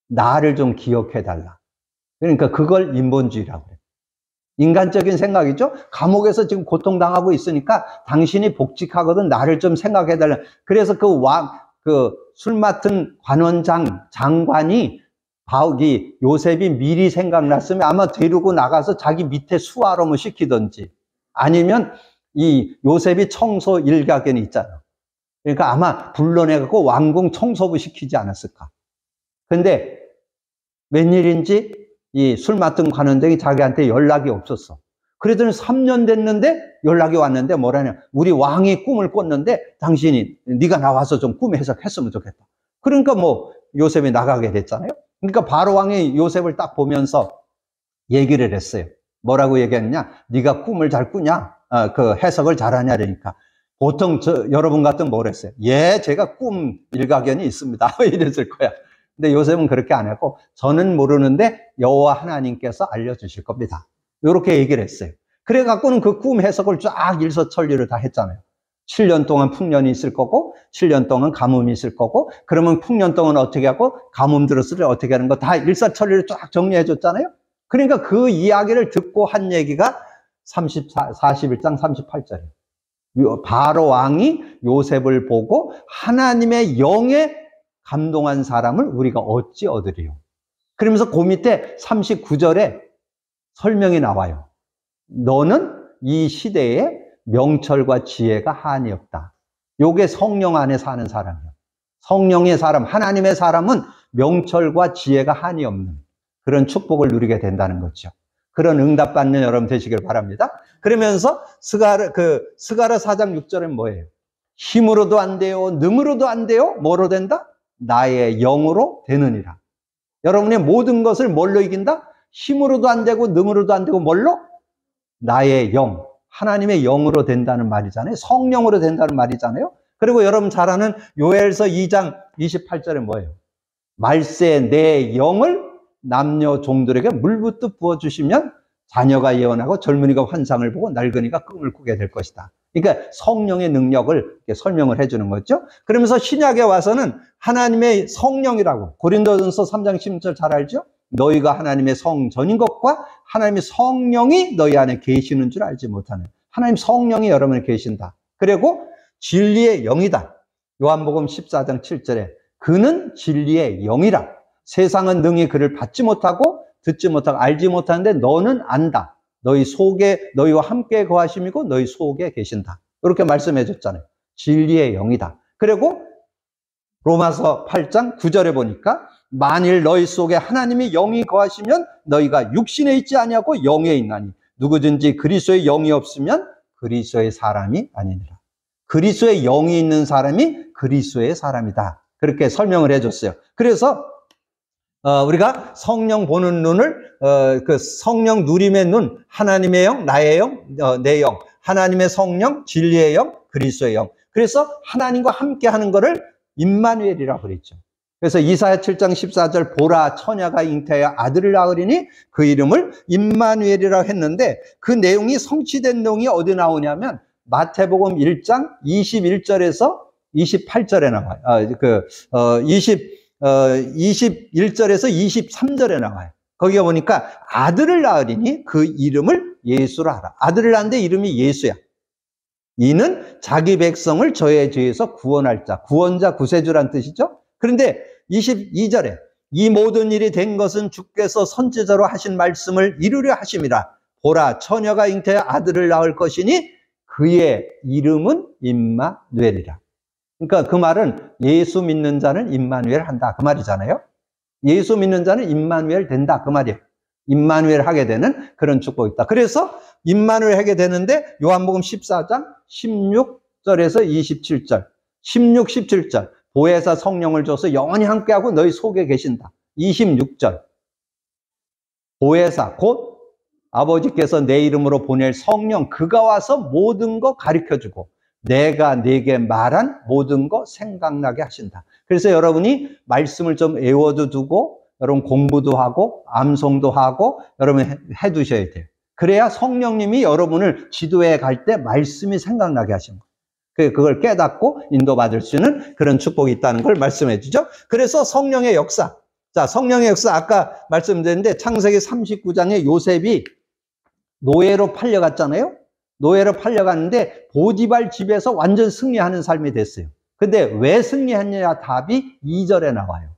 나를 좀 기억해 달라. 그러니까 그걸 인본주의라고 그래요. 인간적인 생각이죠. 감옥에서 지금 고통당하고 있으니까 당신이 복직하거든 나를 좀 생각해 달라. 그래서 그 술 맡은 관원장 장관이 요셉이 미리 생각났으면 아마 데리고 나가서 자기 밑에 수하롬을 시키든지 아니면 이 요셉이 청소 일가견이 있잖아. 그러니까 아마 불러내갖고 왕궁 청소부 시키지 않았을까. 근데 웬일인지 이 술 맡은 관원장이 자기한테 연락이 없었어. 그러더니 3년 됐는데 연락이 왔는데 뭐라냐. 우리 왕이 꿈을 꿨는데 당신이 네가 나와서 좀 꿈 해석했으면 좋겠다. 그러니까 뭐 요셉이 나가게 됐잖아요. 그러니까 바로 왕이 요셉을 딱 보면서 얘기를 했어요. 뭐라고 얘기했냐? 네가 꿈을 잘 꾸냐? 그 해석을 잘하냐? 그러니까 보통 여러분 같은 뭘 했어요? 예, 제가 꿈 일가견이 있습니다. 이랬을 거야. 근데 요셉은 그렇게 안 했고 저는 모르는데 여호와 하나님께서 알려주실 겁니다. 이렇게 얘기를 했어요. 그래 갖고는 그 꿈 해석을 쫙 일서천리를 다 했잖아요. 7년 동안 풍년이 있을 거고 7년 동안 가뭄이 있을 거고 그러면 풍년 동안 어떻게 하고 가뭄 들었을 때 어떻게 하는 거 다 일사천리를 쫙 정리해 줬잖아요. 그러니까 그 이야기를 듣고 한 얘기가 41장 38절이에요. 바로 왕이 요셉을 보고 하나님의 영에 감동한 사람을 우리가 어찌 얻으리요. 그러면서 그 밑에 39절에 설명이 나와요. 너는 이 시대에 명철과 지혜가 한이 없다. 요게 성령 안에 사는 사람이에요. 성령의 사람, 하나님의 사람은 명철과 지혜가 한이 없는 그런 축복을 누리게 된다는 거죠. 그런 응답받는 여러분 되시길 바랍니다. 그러면서 스가랴 4장 6절은 뭐예요? 힘으로도 안 돼요. 능으로도 안 돼요. 뭐로 된다? 나의 영으로 되느니라. 여러분의 모든 것을 뭘로 이긴다? 힘으로도 안 되고 능으로도 안 되고 뭘로? 나의 영, 하나님의 영으로 된다는 말이잖아요. 성령으로 된다는 말이잖아요. 그리고 여러분 잘 아는 요엘서 2장 28절에 뭐예요? 말세 내 영을 남녀 종들에게 물붓듯 부어주시면 자녀가 예언하고 젊은이가 환상을 보고 늙은이가 꿈을 꾸게 될 것이다. 그러니까 성령의 능력을 이렇게 설명을 해주는 거죠. 그러면서 신약에 와서는 하나님의 성령이라고, 고린도전서 3장 16절 잘 알죠? 너희가 하나님의 성전인 것과 하나님의 성령이 너희 안에 계시는 줄 알지 못하는, 하나님 성령이 여러분에 계신다. 그리고 진리의 영이다. 요한복음 14장 7절에 그는 진리의 영이라. 세상은 능히 그를 받지 못하고 듣지 못하고 알지 못하는데 너는 안다. 너희 속에, 너희와 함께 거하심이고 너희 속에 계신다. 이렇게 말씀해 줬잖아요. 진리의 영이다. 그리고 로마서 8장 9절에 보니까 만일 너희 속에 하나님이 영이 거하시면 너희가 육신에 있지 아니하고 영에 있나니 누구든지 그리스도의 영이 없으면 그리스도의 사람이 아니니라. 그리스도의 영이 있는 사람이 그리스도의 사람이다. 그렇게 설명을 해줬어요. 그래서 우리가 성령 보는 눈을 그 성령 누림의 눈, 하나님의 영, 나의 영, 내 영, 하나님의 성령, 진리의 영, 그리스도의 영. 그래서 하나님과 함께 하는 거를 임마누엘이라고 그랬죠. 그래서 이사야 7장 14절 보라 처녀가 잉태하여 아들을 낳으리니 그 이름을 임마누엘이라고 했는데 그 내용이 성취된 내용이 어디 나오냐면 마태복음 1장 21절에서 28절에 나와요. 21절에서 23절에 나와요. 거기에 보니까 아들을 낳으리니 그 이름을 예수라 하라. 아들을 낳는데 이름이 예수야. 이는 자기 백성을 저의 죄에서 구원할 자, 구원자, 구세주란 뜻이죠. 그런데 22절에 이 모든 일이 된 것은 주께서 선지자로 하신 말씀을 이루려 하심이라. 보라 처녀가 잉태하여 아들을 낳을 것이니 그의 이름은 임마누엘이라. 그러니까 그 말은 예수 믿는 자는 임마누엘 한다 그 말이잖아요. 예수 믿는 자는 임마누엘 된다 그 말이에요. 임마누엘 하게 되는 그런 축복이 있다. 그래서 임마누엘 하게 되는데 요한복음 14장 16절에서 27절 16, 17절 보혜사 성령을 줘서 영원히 함께하고 너희 속에 계신다. 26절 보혜사 곧 아버지께서 내 이름으로 보낼 성령 그가 와서 모든 거 가르쳐주고 내가 네게 말한 모든 거 생각나게 하신다. 그래서 여러분이 말씀을 좀 외워도 두고 여러분 공부도 하고 암송도 하고 여러분 해두셔야 돼요. 그래야 성령님이 여러분을 지도해 갈 때 말씀이 생각나게 하신 거예요. 그걸 깨닫고 인도받을 수 있는 그런 축복이 있다는 걸 말씀해 주죠. 그래서 성령의 역사. 자, 성령의 역사 아까 말씀드렸는데 창세기 39장에 요셉이 노예로 팔려갔잖아요. 노예로 팔려갔는데 보디발 집에서 완전 승리하는 삶이 됐어요. 근데 왜 승리했냐 답이 2절에 나와요.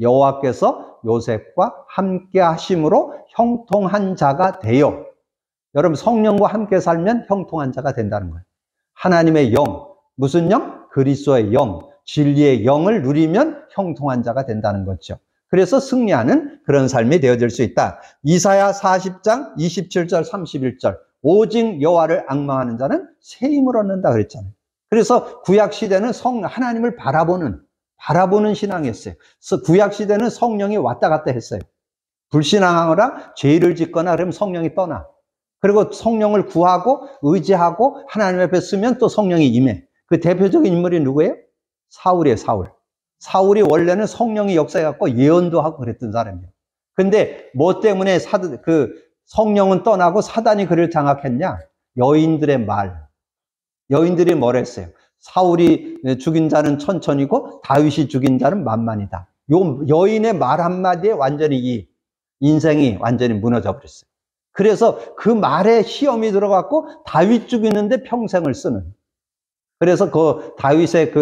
여호와께서 요셉과 함께 하심으로 형통한 자가 되어. 여러분 성령과 함께 살면 형통한 자가 된다는 거예요. 하나님의 영, 무슨 영? 그리스도의 영, 진리의 영을 누리면 형통한 자가 된다는 거죠. 그래서 승리하는 그런 삶이 되어질 수 있다. 이사야 40장 27절 31절 오직 여호와를 앙망하는 자는 새 힘을 얻는다 그랬잖아요. 그래서 구약 시대는 하나님을 바라보는 신앙이었어요. 그래서 구약 시대는 성령이 왔다 갔다 했어요. 불신앙하거나 죄를 짓거나 그러면 성령이 떠나. 그리고 성령을 구하고 의지하고 하나님 앞에 쓰면 또 성령이 임해. 그 대표적인 인물이 누구예요? 사울이에요. 사울이 원래는 성령이 역사해갖고 예언도 하고 그랬던 사람이에요. 근데 뭐 때문에 성령은 떠나고 사단이 그를 장악했냐? 여인들의 말. 여인들이 뭘 했어요? 사울이 죽인 자는 천천히고 다윗이 죽인 자는 만만이다. 요 여인의 말 한마디에 완전히 이 인생이 완전히 무너져 버렸어요. 그래서 그 말에 시험이 들어갔고 다윗 죽이는데 평생을 쓰는. 그래서 그 다윗의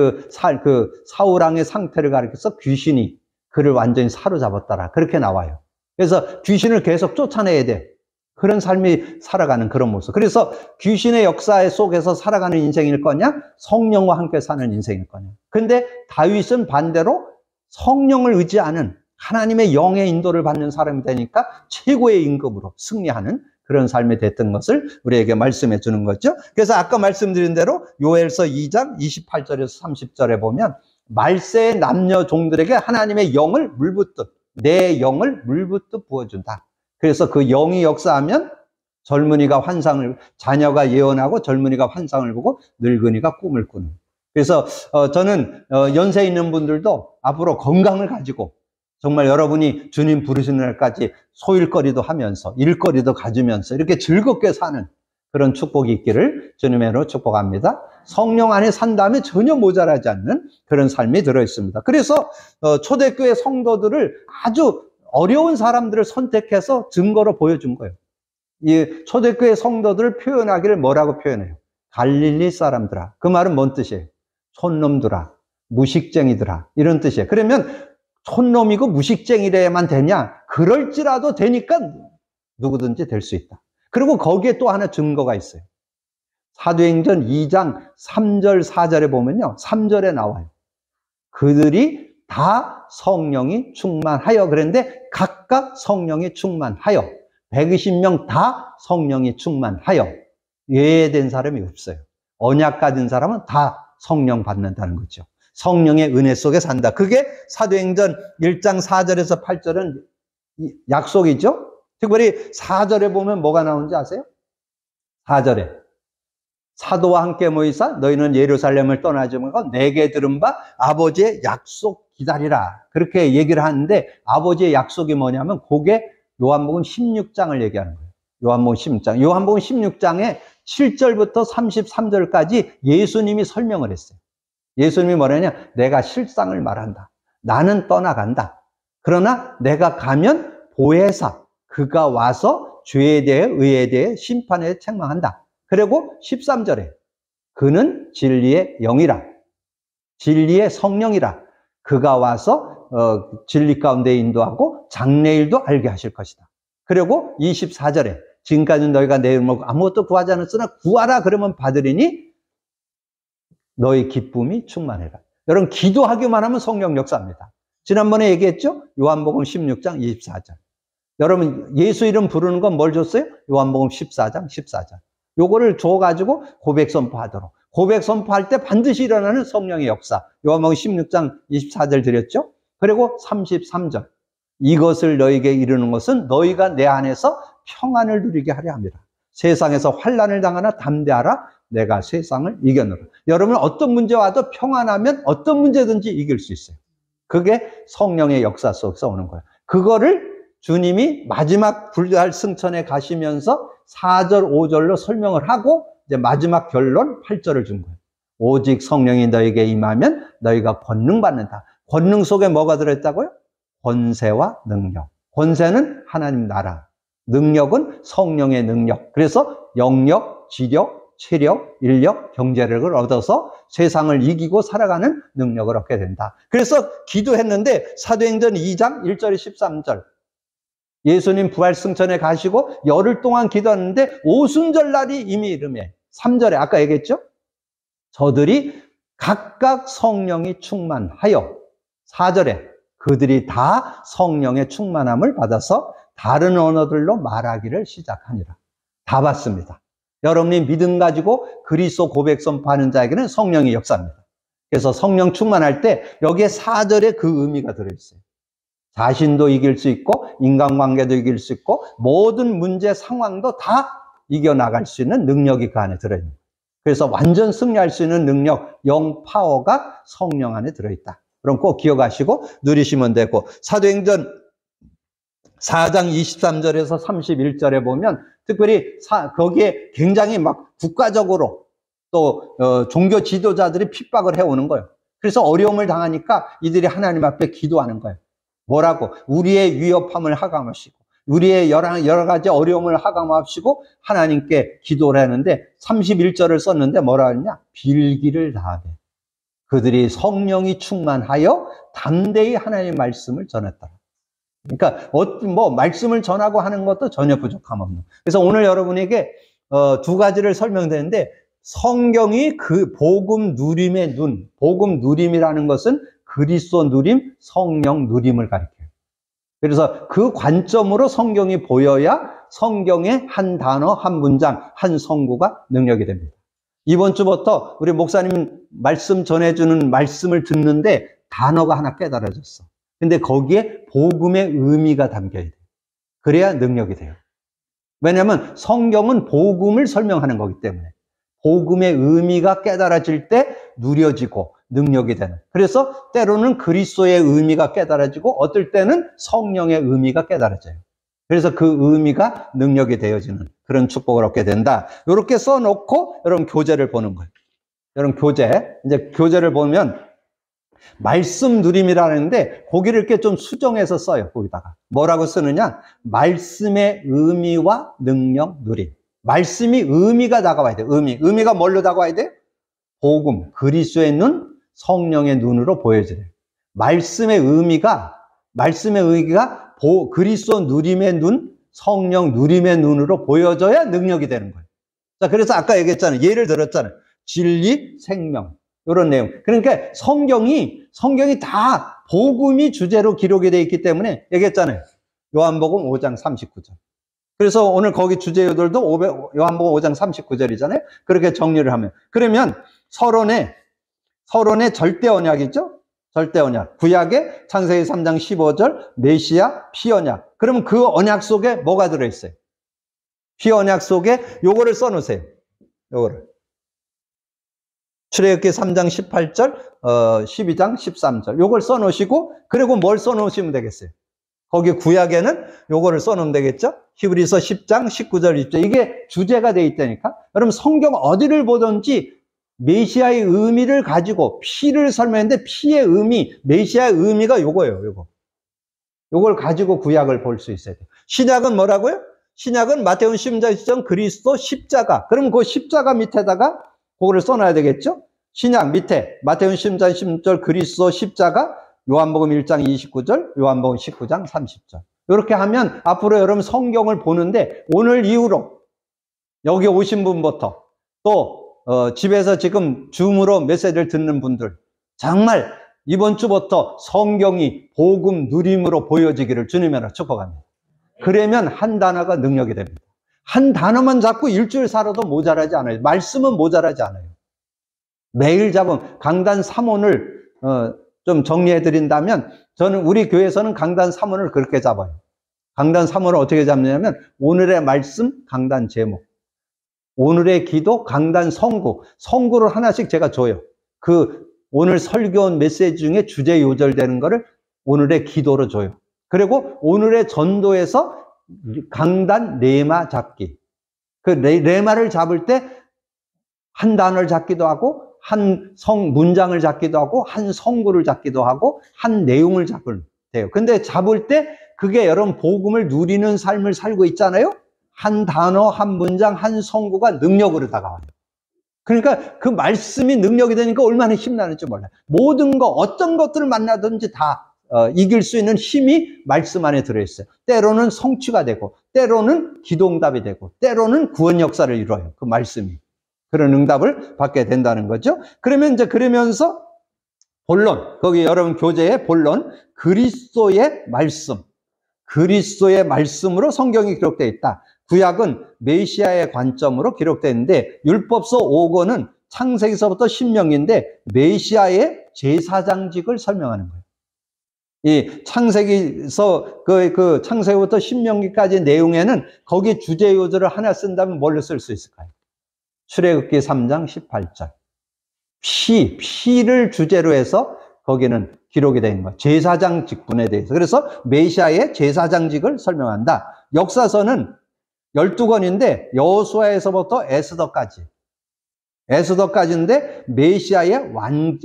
사울 왕의 상태를 가리켜서 귀신이 그를 완전히 사로잡았더라. 그렇게 나와요. 그래서 귀신을 계속 쫓아내야 돼. 그런 삶이 살아가는 그런 모습. 그래서 귀신의 역사 속에서 살아가는 인생일 거냐? 성령과 함께 사는 인생일 거냐? 근데 다윗은 반대로 성령을 의지하는 하나님의 영의 인도를 받는 사람이 되니까 최고의 임금으로 승리하는 그런 삶이 됐던 것을 우리에게 말씀해 주는 거죠. 그래서 아까 말씀드린 대로 요엘서 2장 28절에서 30절에 보면 말세의 남녀 종들에게 하나님의 영을 물붓듯 내 영을 물붓듯 부어준다. 그래서 그 영이 역사하면 자녀가 예언하고 젊은이가 환상을 보고 늙은이가 꿈을 꾸는. 그래서 저는 연세 있는 분들도 앞으로 건강을 가지고 정말 여러분이 주님 부르시는 날까지 소일거리도 하면서 일거리도 가지면서 이렇게 즐겁게 사는 그런 축복이 있기를 주님의 이름으로 축복합니다. 성령 안에 산 다음에 전혀 모자라지 않는 그런 삶이 들어있습니다. 그래서 초대교회 성도들을 아주 어려운 사람들을 선택해서 증거로 보여준 거예요. 이 초대교회 성도들을 표현하기를 뭐라고 표현해요? 갈릴리 사람들아. 그 말은 뭔 뜻이에요? 촌놈들아, 무식쟁이들아, 이런 뜻이에요. 그러면 촌놈이고 무식쟁이래야만 되냐? 그럴지라도 되니까 누구든지 될 수 있다. 그리고 거기에 또 하나 증거가 있어요. 사도행전 2장 3절 4절에 보면요, 3절에 나와요. 그들이 다 성령이 충만하여, 그런데 각각 성령이 충만하여 120명 다 성령이 충만하여, 예외된 사람이 없어요. 언약 가진 사람은 다 성령 받는다는 거죠. 성령의 은혜 속에 산다. 그게 사도행전 1장 4절에서 8절은 약속이죠. 특별히 4절에 보면 뭐가 나오는지 아세요? 4절에 사도와 함께 모이사 너희는 예루살렘을 떠나지 말고 내게 들은 바 아버지의 약속 기다리라. 그렇게 얘기를 하는데, 아버지의 약속이 뭐냐면 그게 요한복음 16장을 얘기하는 거예요. 요한복음 16장. 요한복음 16장에 7절부터 33절까지 예수님이 설명을 했어요. 예수님이 뭐라냐? 내가 실상을 말한다. 나는 떠나간다. 그러나 내가 가면 보혜사, 그가 와서 죄에 대해 의에 대해 심판에 책망한다. 그리고 13절에 그는 진리의 영이라, 진리의 성령이라, 그가 와서 진리 가운데 인도하고 장래일도 알게 하실 것이다. 그리고 24절에 지금까지는 너희가 내 이름으로 아무것도 구하지 않았으나 구하라 그러면 받으리니 너희 기쁨이 충만해라. 여러분, 기도하기만 하면 성령 역사입니다. 지난번에 얘기했죠? 요한복음 16장 24절. 여러분, 예수 이름 부르는 건 뭘 줬어요? 요한복음 14장 14절. 요거를 줘가지고 고백 선포하도록. 고백 선포할 때 반드시 일어나는 성령의 역사. 요한복음 16장 24절 드렸죠? 그리고 33절. 이것을 너에게 이루는 것은 너희가 내 안에서 평안을 누리게 하려 합니다. 세상에서 환난을 당하나 담대하라. 내가 세상을 이겨노라. 여러분, 어떤 문제 와도 평안하면 어떤 문제든지 이길 수 있어요. 그게 성령의 역사 속에서 오는 거예요. 그거를 주님이 마지막 불날 승천에 가시면서 4절, 5절로 설명을 하고 이제 마지막 결론 8절을 준 거예요. 오직 성령이 너에게 임하면 너희가 권능 받는다. 권능 속에 뭐가 들어있다고요? 권세와 능력. 권세는 하나님 나라. 능력은 성령의 능력. 그래서 영력, 지력, 체력, 인력, 경제력을 얻어서 세상을 이기고 살아가는 능력을 얻게 된다. 그래서 기도했는데 사도행전 2장 1절에 13절. 예수님 부활 승천에 가시고 열흘 동안 기도했는데 오순절 날이 이미 이르매 3절에 아까 얘기했죠? 저들이 각각 성령이 충만하여 4절에 그들이 다 성령의 충만함을 받아서 다른 언어들로 말하기를 시작하니라. 다 받습니다. 여러분이 믿음 가지고 그리스도 고백 선포하는 자에게는 성령의 역사입니다. 그래서 성령 충만할 때 여기에 4절에 그 의미가 들어있어요. 자신도 이길 수 있고 인간관계도 이길 수 있고 모든 문제 상황도 다 이겨나갈 수 있는 능력이 그 안에 들어있는 거예요. 그래서 완전 승리할 수 있는 능력, 영 파워가 성령 안에 들어있다. 그럼 꼭 기억하시고 누리시면 되고, 사도행전 4장 23절에서 31절에 보면 특별히 거기에 굉장히 막 국가적으로 또 종교 지도자들이 핍박을 해오는 거예요. 그래서 어려움을 당하니까 이들이 하나님 앞에 기도하는 거예요. 뭐라고? 우리의 위협함을 하감하시고 우리의 여러 가지 어려움을 하감하시고 하나님께 기도를 하는데 31절을 썼는데 뭐라 하느냐? 빌기를 다하되 그들이 성령이 충만하여 담대히 하나님의 말씀을 전했더라. 그러니까 말씀을 전하고 하는 것도 전혀 부족함 없는. 그래서 오늘 여러분에게 두 가지를 설명드리는데, 성경이 그 복음 누림의 눈, 복음 누림이라는 것은 그리스도 누림, 성령 누림을 가리켜요. 그래서 그 관점으로 성경이 보여야 성경의 한 단어, 한 문장, 한 성구가 능력이 됩니다. 이번 주부터 우리 목사님 말씀 전해주는 말씀을 듣는데 단어가 하나 깨달아졌어. 근데 거기에 복음의 의미가 담겨야 돼요. 그래야 능력이 돼요. 왜냐하면 성경은 복음을 설명하는 거기 때문에 복음의 의미가 깨달아질 때 누려지고 능력이 되는. 그래서 때로는 그리스도의 의미가 깨달아지고 어떨 때는 성령의 의미가 깨달아져요. 그래서 그 의미가 능력이 되어지는 그런 축복을 얻게 된다. 이렇게 써놓고 여러분 교재를 보는 거예요. 여러분 교재, 이제 교재를 보면 말씀 누림이라는데 거기를 이렇게 좀 수정해서 써요. 거기다가 뭐라고 쓰느냐? 말씀의 의미와 능력 누림. 말씀이 의미가 다가와야 돼요. 의미가 뭘로 다가와야 돼요? 복음, 그리스도의 눈, 성령의 눈으로 보여져요. 말씀의 의미가 그리스도 누림의 눈, 성령 누림의 눈으로 보여져야 능력이 되는 거예요. 자, 그래서 아까 얘기했잖아요. 예를 들었잖아요. 진리, 생명. 이런 내용. 그러니까 성경이 다 복음이 주제로 기록이 되어 있기 때문에 얘기했잖아요. 요한복음 5장 39절. 그래서 오늘 거기 주제요들도 요한복음 5장 39절이잖아요. 그렇게 정리를 하면. 그러면 서론에 절대 언약이죠? 절대 언약. 구약의 창세기 3장 15절, 메시아, 피언약. 그러면 그 언약 속에 뭐가 들어있어요? 피언약 속에 요거를 써놓으세요. 요거를. 출애굽기 3장 18절, 12장 13절. 요걸 써놓으시고, 그리고 뭘 써놓으시면 되겠어요? 거기 구약에는 요거를 써놓으면 되겠죠? 히브리서 10장 19절 20절. 이게 주제가 돼 있다니까. 여러분 성경 어디를 보든지 메시아의 의미를 가지고 피를 설명했는데 피의 의미, 메시아의 의미가 요거예요. 요걸 가지고 구약을 볼 수 있어야 돼요. 신약은 뭐라고요? 신약은 마태복음 10장 그리스도 십자가. 그럼 그 십자가 밑에다가 그거를 써놔야 되겠죠? 신약 밑에 마태복음 10장 10절 그리스도 십자가, 요한복음 1장 29절, 요한복음 19장 30절. 이렇게 하면 앞으로 여러분 성경을 보는데 오늘 이후로 여기 오신 분부터 또 집에서 지금 줌으로 메시지를 듣는 분들 정말 이번 주부터 성경이 복음 누림으로 보여지기를 주님으로 축복합니다. 그러면 한 단어가 능력이 됩니다. 한 단어만 잡고 일주일 살아도 모자라지 않아요. 말씀은 모자라지 않아요. 매일 잡은 강단 3원을 좀 정리해 드린다면 저는 우리 교회에서는 강단 3원을 그렇게 잡아요. 강단 3원을 어떻게 잡느냐면 오늘의 말씀 강단 제목, 오늘의 기도 강단 성구, 성구를 하나씩 제가 줘요. 그 오늘 설교한 메시지 중에 주제 요절되는 거를 오늘의 기도로 줘요. 그리고 오늘의 전도에서 강단 레마 잡기. 그 레마를 잡을 때 한 단어를 잡기도 하고 한 문장을 잡기도 하고 한 성구를 잡기도 하고 한 내용을 잡을 돼요. 근데 잡을 때 그게 여러분 복음을 누리는 삶을 살고 있잖아요. 한 단어, 한 문장, 한 성구가 능력으로 다가와요. 그러니까 그 말씀이 능력이 되니까 얼마나 힘나는지 몰라요. 모든 거 어떤 것들을 만나든지 다 이길 수 있는 힘이 말씀 안에 들어있어요. 때로는 성취가 되고 때로는 기도응답이 되고 때로는 구원 역사를 이뤄요. 그 말씀이. 그런 응답을 받게 된다는 거죠. 그러면 이제 그러면서 본론, 거기 여러분 교재의 본론, 그리스도의 말씀으로 성경이 기록되어 있다. 구약은 메시아의 관점으로 기록되어 있는데 율법서 5권은 창세기서부터 신명기인데 메시아의 제사장직을 설명하는 거예요. 이 창세기서 그 창세기부터 신명기까지 내용에는 거기 주제 요절을 하나 쓴다면 뭘로 쓸 수 있을까요? 출애굽기 3장 18절. 피를 주제로 해서 거기는 기록이 된 거예요. 제사장 직분에 대해서. 그래서 메시아의 제사장직을 설명한다. 역사서는 12권인데 여호수아에서부터 에스더까지인데 메시아의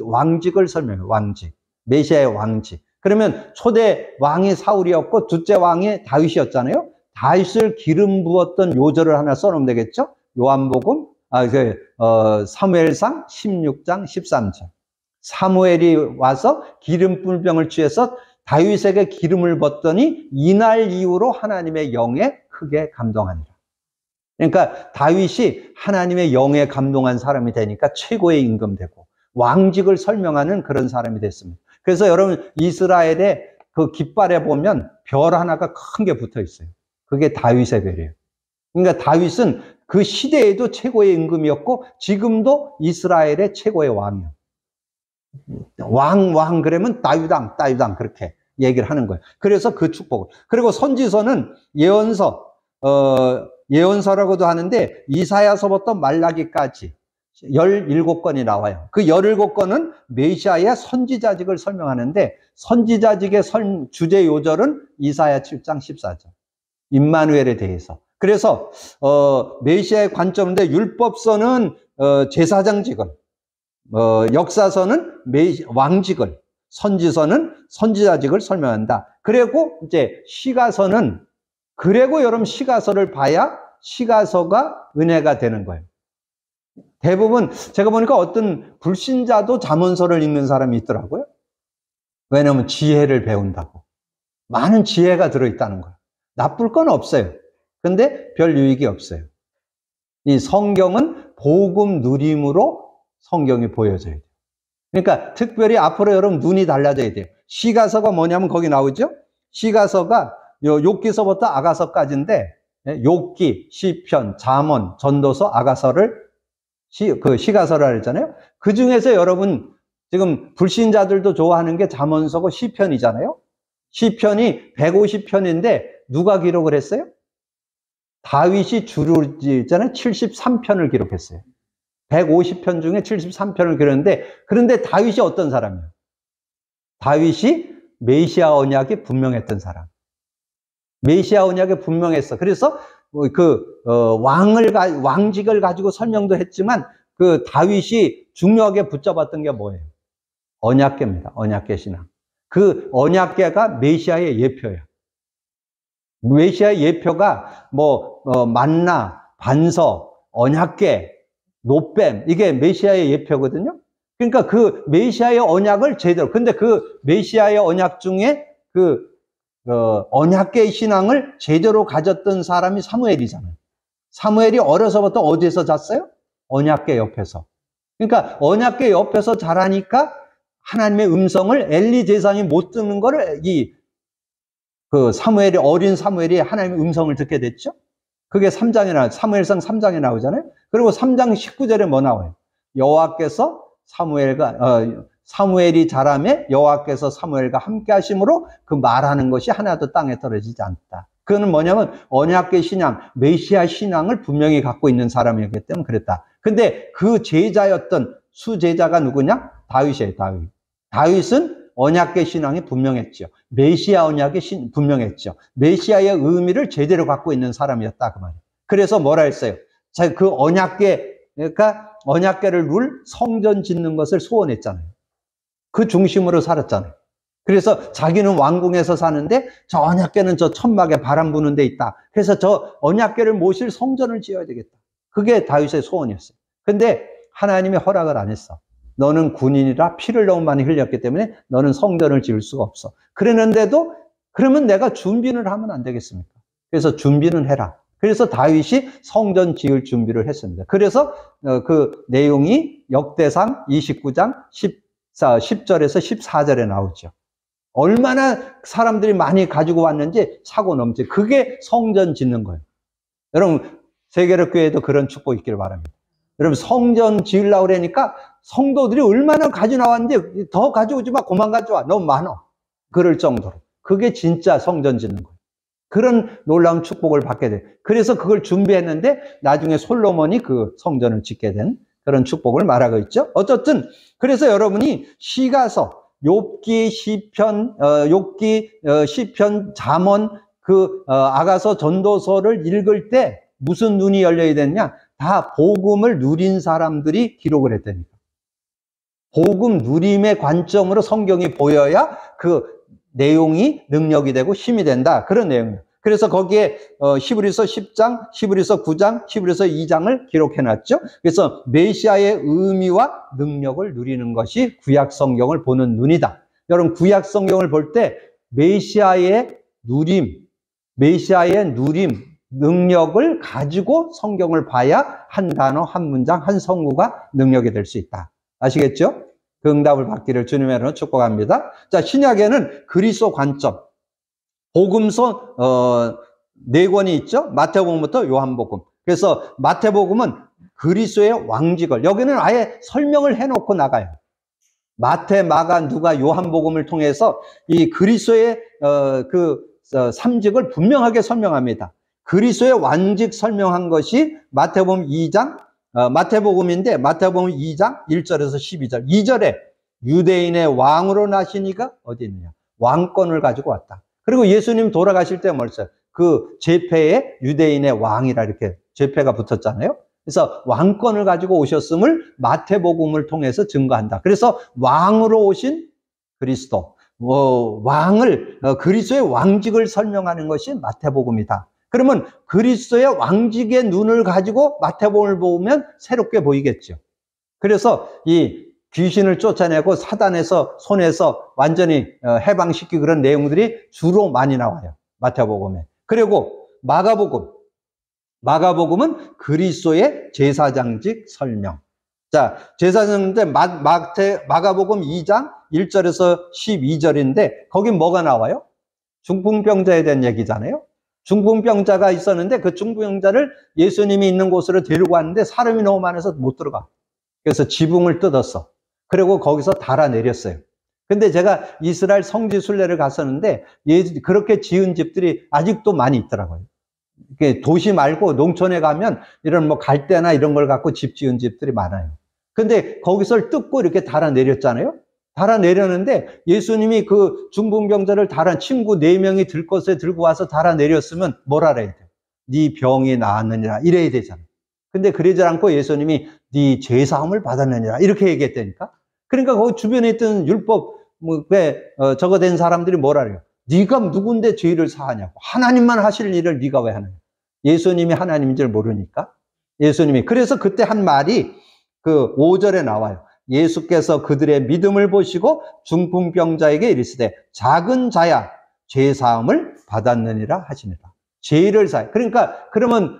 왕직을 설명해요. 메시아의 왕직. 그러면 초대 왕이 사울이었고 둘째 왕이 다윗이었잖아요. 다윗을 기름 부었던 요절을 하나 써놓으면 되겠죠? 요한복음 사무엘상 16장 13절. 사무엘이 와서 기름불병을 취해서 다윗에게 기름을 붓더니 이날 이후로 하나님의 영에 크게 감동하니라. 그러니까 다윗이 하나님의 영에 감동한 사람이 되니까 최고의 임금되고 왕직을 설명하는 그런 사람이 됐습니다. 그래서 여러분 이스라엘의 그 깃발에 보면 별 하나가 큰 게 붙어 있어요. 그게 다윗의 별이에요. 그러니까 다윗은 그 시대에도 최고의 임금이었고 지금도 이스라엘의 최고의 왕이에요. 왕 그러면 다윗왕 그렇게 얘기를 하는 거예요. 그래서 그 축복을. 그리고 선지서는 예언서라고도 하는데 이사야서부터 말라기까지 17건이 나와요. 그 17건은 메시아의 선지자직을 설명하는데, 선지자직의 주제 요절은 이사야 7장 14절. 임마누엘에 대해서. 그래서 메시아의 관점인데, 율법서는 제사장직을, 역사서는 왕직을, 선지서는 선지자직을 설명한다. 그리고 이제 시가서는, 그리고 여러분 시가서를 봐야 시가서가 은혜가 되는 거예요. 대부분 제가 보니까 어떤 불신자도 잠언서를 읽는 사람이 있더라고요. 왜냐하면 지혜를 배운다고. 많은 지혜가 들어있다는 거예요. 나쁠 건 없어요. 근데 별 유익이 없어요. 이 성경은 복음 누림으로 성경이 보여져야 돼요. 그러니까 특별히 앞으로 여러분 눈이 달라져야 돼요. 시가서가 뭐냐면 거기 나오죠? 시가서가 욥기서부터 아가서까지인데, 욥기, 시편, 잠언, 전도서, 아가서를 시가서라 그랬잖아요. 그 중에서 여러분 지금 불신자들도 좋아하는 게 잠언서고 시편이잖아요. 시편이 150편인데 누가 기록을 했어요? 다윗이 주로 있잖아요. 73편을 기록했어요. 150편 중에 73편을 기록했는데, 그런데 다윗이 어떤 사람이에요? 다윗이 메시아 언약이 분명했던 사람. 메시아 언약이 분명했어. 그래서 왕직을 가지고 설명도 했지만, 그 다윗이 중요하게 붙잡았던 게 뭐예요? 언약궤입니다. 언약궤 신앙. 그 언약궤가 메시아의 예표예요. 메시아의 예표가 만나, 반석, 언약궤, 노뱀, 이게 메시아의 예표거든요. 그러니까 그 메시아의 언약을 제대로, 근데 그 메시아의 언약 중에 언약궤 신앙을 제대로 가졌던 사람이 사무엘이잖아요. 사무엘이 어려서부터 어디에서 잤어요? 언약궤 옆에서. 그러니까 언약궤 옆에서 자라니까 하나님의 음성을 엘리 제사장이 못 듣는 거를 어린 사무엘이 하나님의 음성을 듣게 됐죠. 그게 3장에 사무엘상 3장에 나오잖아요. 그리고 3장 19절에 뭐 나와요? 여호와께서 사무엘이 자라매 여호와께서 사무엘과 함께 하심으로 그 말하는 것이 하나도 땅에 떨어지지 않다. 그거는 뭐냐면 언약궤 신앙, 메시아 신앙을 분명히 갖고 있는 사람이기 때문에 그랬다. 근데 그 제자였던 수제자가 누구냐? 다윗이에요. 다윗은 언약궤 신앙이 분명했죠. 메시아 언약이 분명했죠. 메시아의 의미를 제대로 갖고 있는 사람이었다 그 말이에요. 그래서 뭐라 했어요? 그 언약궤를 누를 성전 짓는 것을 소원했잖아요. 그 중심으로 살았잖아요. 그래서 자기는 왕궁에서 사는데 저 언약궤는 저 천막에 바람 부는 데 있다. 그래서 저 언약궤를 모실 성전을 지어야 되겠다. 그게 다윗의 소원이었어요. 근데 하나님이 허락을 안 했어. 너는 군인이라 피를 너무 많이 흘렸기 때문에 너는 성전을 지을 수가 없어. 그랬는데도 그러면 내가 준비를 하면 안 되겠습니까? 그래서 준비는 해라. 그래서 다윗이 성전 지을 준비를 했습니다. 그래서 그 내용이 역대상 29장 10절에서 14절에 나오죠. 얼마나 사람들이 많이 가지고 왔는지 차고 넘지. 그게 성전 짓는 거예요. 여러분 세계력교회도 그런 축복이 있기를 바랍니다. 여러분 성전 지으려고 그러니까 성도들이 얼마나 가지고 나왔는지 더 가져오지 마. 그만 가져와. 너무 많아. 그럴 정도로. 그게 진짜 성전 짓는 거예요. 그런 놀라운 축복을 받게 돼요. 그래서 그걸 준비했는데 나중에 솔로몬이 그 성전을 짓게 된 그런 축복을 말하고 있죠. 어쨌든 그래서 여러분이 시가서, 욥기, 시편, 잠언, 아가서, 전도서를 읽을 때 무슨 눈이 열려야 되느냐? 다 복음을 누린 사람들이 기록을 했다니까. 복음 누림의 관점으로 성경이 보여야 그 내용이 능력이 되고 힘이 된다. 그런 내용이에요. 그래서 거기에 히브리서 10장, 히브리서 9장, 히브리서 2장을 기록해놨죠. 그래서 메시아의 의미와 능력을 누리는 것이 구약 성경을 보는 눈이다. 여러분 구약 성경을 볼 때 메시아의 누림, 능력을 가지고 성경을 봐야 한 단어, 한 문장, 한 성구가 능력이 될 수 있다. 아시겠죠? 그 응답을 받기를 주님의 이름으로 축복합니다. 자, 신약에는 그리스도 관점. 복음서 4권이 있죠. 마태복음부터 요한복음. 그래서 마태복음은 그리스도의 왕직을, 여기는 아예 설명을 해놓고 나가요. 마태, 마가, 누가, 요한복음을 통해서 이 그리스도의 삼직을 분명하게 설명합니다. 그리스도의 왕직 설명한 것이 마태복음 2장 마태복음인데 마태복음 2장 1절에서 12절. 2절에 유대인의 왕으로 나시니가 어디 있느냐? 왕권을 가지고 왔다. 그리고 예수님 돌아가실 때 뭐랬어요? 그 제패에 유대인의 왕이라 이렇게 제패가 붙었잖아요. 그래서 왕권을 가지고 오셨음을 마태복음을 통해서 증거한다. 그래서 왕으로 오신 그리스도, 그리스도의 왕직을 설명하는 것이 마태복음이다. 그러면 그리스도의 왕직의 눈을 가지고 마태복음을 보면 새롭게 보이겠죠. 그래서 이 귀신을 쫓아내고 사단에서 손에서 완전히 해방시키고 그런 내용들이 주로 많이 나와요. 마태복음에. 그리고 마가복음은 그리스도의 제사장직 설명. 자, 제사장인데 마가복음 2장 1절에서 12절인데 거기 뭐가 나와요? 중풍병자에 대한 얘기잖아요. 중풍병자가 있었는데 그 중풍병자를 예수님이 있는 곳으로 데리고 왔는데 사람이 너무 많아서 못 들어가. 그래서 지붕을 뜯었어. 그리고 거기서 달아내렸어요. 근데 제가 이스라엘 성지 순례를 갔었는데 그렇게 지은 집들이 아직도 많이 있더라고요. 도시 말고 농촌에 가면 이런 뭐 갈대나 이런 걸 갖고 집 지은 집들이 많아요. 근데 거기서 뜯고 이렇게 달아내렸잖아요. 달아내렸는데 예수님이 그 중풍병자를 친구 4명이 들것에 들고 와서 달아내렸으면 뭐라 그래야 돼요? 네 병이 나았느니라 이래야 되잖아요. 근데 그러지 않고 예수님이 네 죄사함을 받았느니라 이렇게 얘기했다니까. 그러니까 거기 주변에 있던 율법 저거 된 사람들이 뭐라 그래요? 네가 누군데 죄를 사하냐고. 하나님만 하실 일을 네가 왜 하느냐. 예수님이 하나님인 줄 모르니까. 예수님이. 그래서 그때 한 말이 그 5절에 나와요. 예수께서 그들의 믿음을 보시고 중풍병자에게 이르시되 작은 자야 죄사함을 받았느니라 하시니라. 죄를 사해. 그러니까 그러면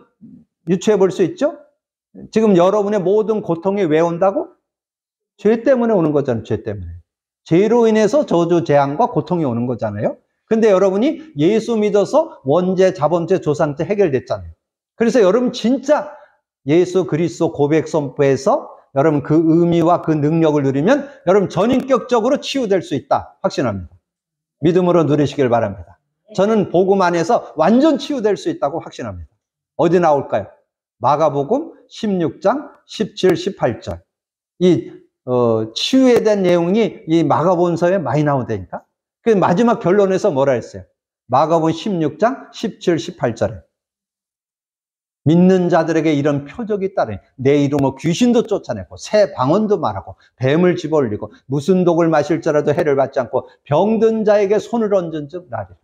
유추해 볼 수 있죠? 지금 여러분의 모든 고통이 왜 온다고? 죄 때문에 오는 거잖아요. 죄 때문에. 죄로 인해서 저주, 재앙과 고통이 오는 거잖아요. 근데 여러분이 예수 믿어서 원죄, 자범죄, 조상죄 해결됐잖아요. 그래서 여러분 진짜 예수 그리스도 고백 선포해서 여러분 그 의미와 그 능력을 누리면 여러분 전인격적으로 치유될 수 있다. 확신합니다. 믿음으로 누리시길 바랍니다. 저는 복음 안에서 완전 치유될 수 있다고 확신합니다. 어디 나올까요? 마가복음 16장 17, 18절. 이 치유에 대한 내용이 이 마가복음서에 많이 나오다니까. 그 마지막 결론에서 뭐라 했어요? 마가복음 16장 17, 18절에 믿는 자들에게 이런 표적이 따르니 내 이름으로 귀신도 쫓아내고 새 방언도 말하고 뱀을 집어올리고 무슨 독을 마실지라도 해를 받지 않고 병든 자에게 손을 얹은 즉 나리라.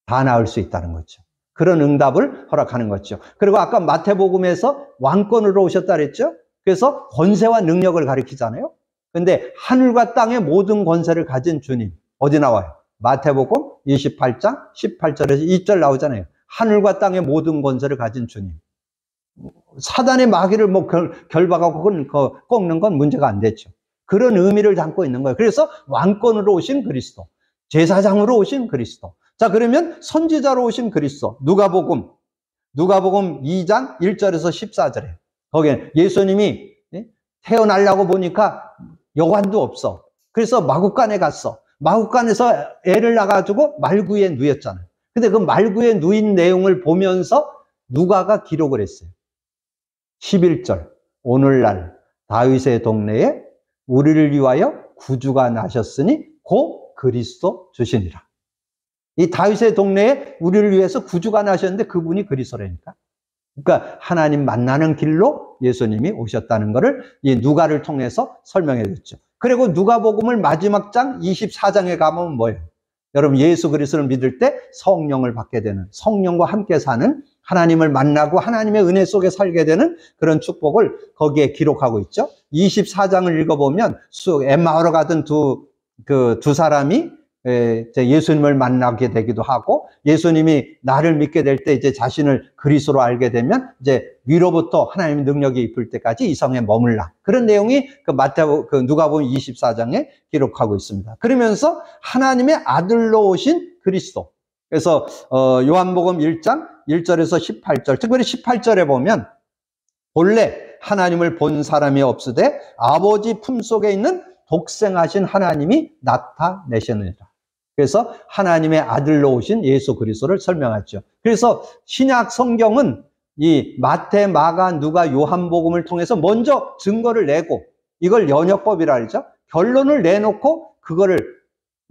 다 나을 수 있다는 거죠. 그런 응답을 허락하는 거죠. 그리고 아까 마태복음에서 왕권으로 오셨다 그랬죠? 그래서 권세와 능력을 가리키잖아요. 근데 하늘과 땅의 모든 권세를 가진 주님 어디 나와요? 마태복음 28장 18절에서 2절 나오잖아요. 하늘과 땅의 모든 권세를 가진 주님. 사단의 마귀를 뭐 결박하고 꺾는 건 문제가 안 되죠. 그런 의미를 담고 있는 거예요. 그래서 왕권으로 오신 그리스도, 제사장으로 오신 그리스도. 자, 그러면 선지자로 오신 그리스도. 누가복음 2장 1절에서 14절에 거기에 예수님이 태어나려고 보니까 여관도 없어. 그래서 마구간에 갔어. 마구간에서 애를 낳아가지고 말구에 누였잖아요. 근데 그 말구에 누인 내용을 보면서 누가가 기록을 했어요. 11절. 오늘날 다윗의 동네에 우리를 위하여 구주가 나셨으니 곧 그리스도 주시니라. 이 다윗의 동네에 우리를 위해서 구주가 나셨는데 그분이 그리스도라니까. 그러니까 하나님 만나는 길로 예수님이 오셨다는 것을 이 누가를 통해서 설명해 줬죠. 그리고 누가복음을 마지막 장 24장에 가면 뭐예요? 여러분 예수 그리스도를 믿을 때 성령을 받게 되는, 성령과 함께 사는, 하나님을 만나고 하나님의 은혜 속에 살게 되는 그런 축복을 거기에 기록하고 있죠. 24장을 읽어보면 엠마오로 가던 두 사람이 예수님을 만나게 되기도 하고, 예수님이 나를 믿게 될 때 이제 자신을 그리스도로 알게 되면 이제 위로부터 하나님의 능력이 입을 때까지 이 성에 머물라. 그런 내용이 누가복음 24장에 기록하고 있습니다. 그러면서 하나님의 아들로 오신 그리스도. 그래서 요한복음 1장 1절에서 18절, 특별히 18절에 보면 본래 하나님을 본 사람이 없으되 아버지 품속에 있는 독생하신 하나님이 나타내셨느니라. 그래서 하나님의 아들로 오신 예수 그리스도를 설명하죠. 그래서 신약 성경은 이 마태, 마가, 누가, 요한복음을 통해서 먼저 증거를 내고 이걸 연역법이라 그러죠. 결론을 내놓고 그거를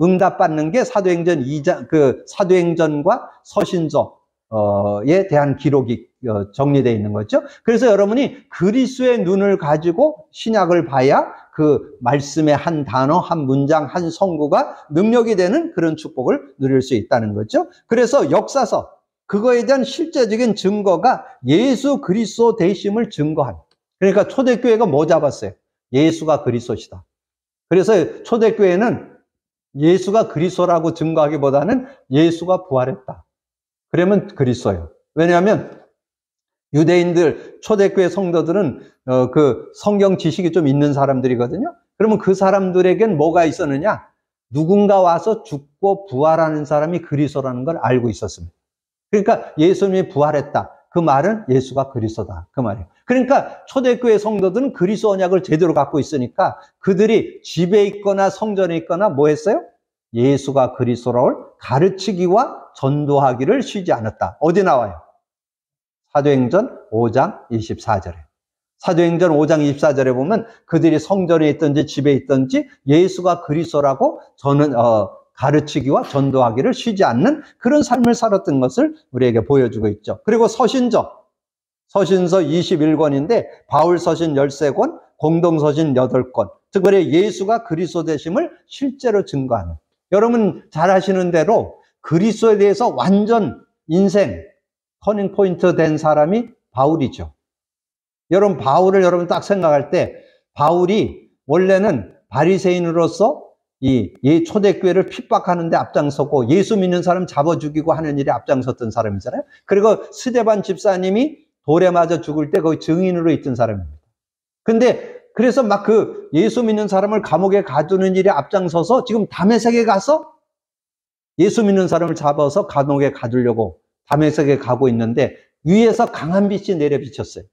응답받는 게 사도행전 2장, 사도행전과 서신서에 대한 기록이 정리되어 있는 거죠. 그래서 여러분이 그리스도의 눈을 가지고 신약을 봐야 그 말씀의 한 단어, 한 문장, 한 성구가 능력이 되는 그런 축복을 누릴 수 있다는 거죠. 그래서 역사서, 그거에 대한 실제적인 증거가 예수 그리스도 되심을 증거한. 그러니까 초대교회가 뭐 잡았어요? 예수가 그리스도시다. 그래서 초대교회는 예수가 그리스도라고 증거하기보다는 예수가 부활했다. 그러면 그리스도예요. 왜냐하면 유대인들, 초대교회 성도들은 그 성경 지식이 좀 있는 사람들이거든요. 그러면 그 사람들에겐 뭐가 있었느냐? 누군가 와서 죽고 부활하는 사람이 그리스도라는 걸 알고 있었습니다. 그러니까 예수님이 부활했다. 그 말은 예수가 그리스도다. 그 말이에요. 그러니까 초대교회 성도들은 그리스도 언약을 제대로 갖고 있으니까 그들이 집에 있거나 성전에 있거나 뭐 했어요? 예수가 그리스도를 가르치기와 전도하기를 쉬지 않았다. 어디 나와요? 사도행전 5장 24절에. 사도행전 5장 24절에 보면 그들이 성전에 있든지 집에 있든지 예수가 그리스도라고 저는 가르치기와 전도하기를 쉬지 않는 그런 삶을 살았던 것을 우리에게 보여주고 있죠. 그리고 서신서 21권인데 바울 서신 13권, 공동 서신 8권. 특별히 예수가 그리스도 되심을 실제로 증거하는. 여러분 잘 아시는 대로 그리스도에 대해서 완전 인생 터닝 포인트 된 사람이 바울이죠. 여러분 바울을 여러분 딱 생각할 때 바울이 원래는 바리새인으로서 이 초대교회를 핍박하는 데 앞장서고 예수 믿는 사람 잡아 죽이고 하는 일에 앞장섰던 사람이잖아요. 그리고 스데반 집사님이 돌에 맞아 죽을 때 거기 증인으로 있던 사람입니다. 근데 그래서 막 그 예수 믿는 사람을 감옥에 가두는 일에 앞장서서 지금 다메섹에 가서 예수 믿는 사람을 잡아서 감옥에 가두려고 다메섹에 가고 있는데 위에서 강한 빛이 내려 비쳤어요.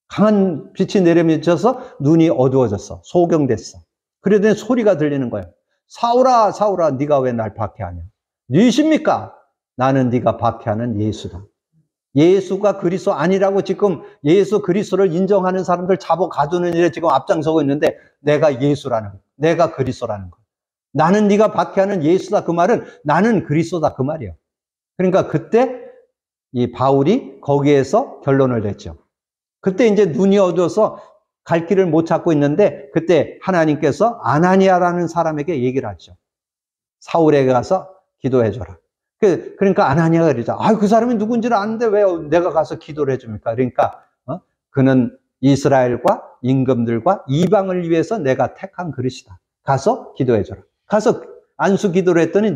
강한 빛이 내려 비쳐서 눈이 어두워졌어. 소경됐어. 그러더니 소리가 들리는 거예요. 사울아, 사울아, 네가 왜 날 박해하냐? 누구십니까? 나는 네가 박해하는 예수다. 예수가 그리스도 아니라고 지금 예수 그리스도를 인정하는 사람들 잡아 가두는 일에 지금 앞장서고 있는데 내가 예수라는 거, 내가 그리스도라는 거. 나는 네가 박해하는 예수다 그 말은 나는 그리스도다 그 말이에요. 그러니까 그때 이 바울이 거기에서 결론을 냈죠. 그때 이제 눈이 어두워서 갈 길을 못 찾고 있는데 그때 하나님께서 아나니아라는 사람에게 얘기를 하죠. 사울에게 가서 기도해줘라. 그러니까 아나니아가 그러죠. 그 사람이 누군지를 아는데 왜 내가 가서 기도를 해줍니까? 그러니까 그는 이스라엘과 임금들과 이방을 위해서 내가 택한 그릇이다. 가서 기도해줘라. 가서 안수 기도를 했더니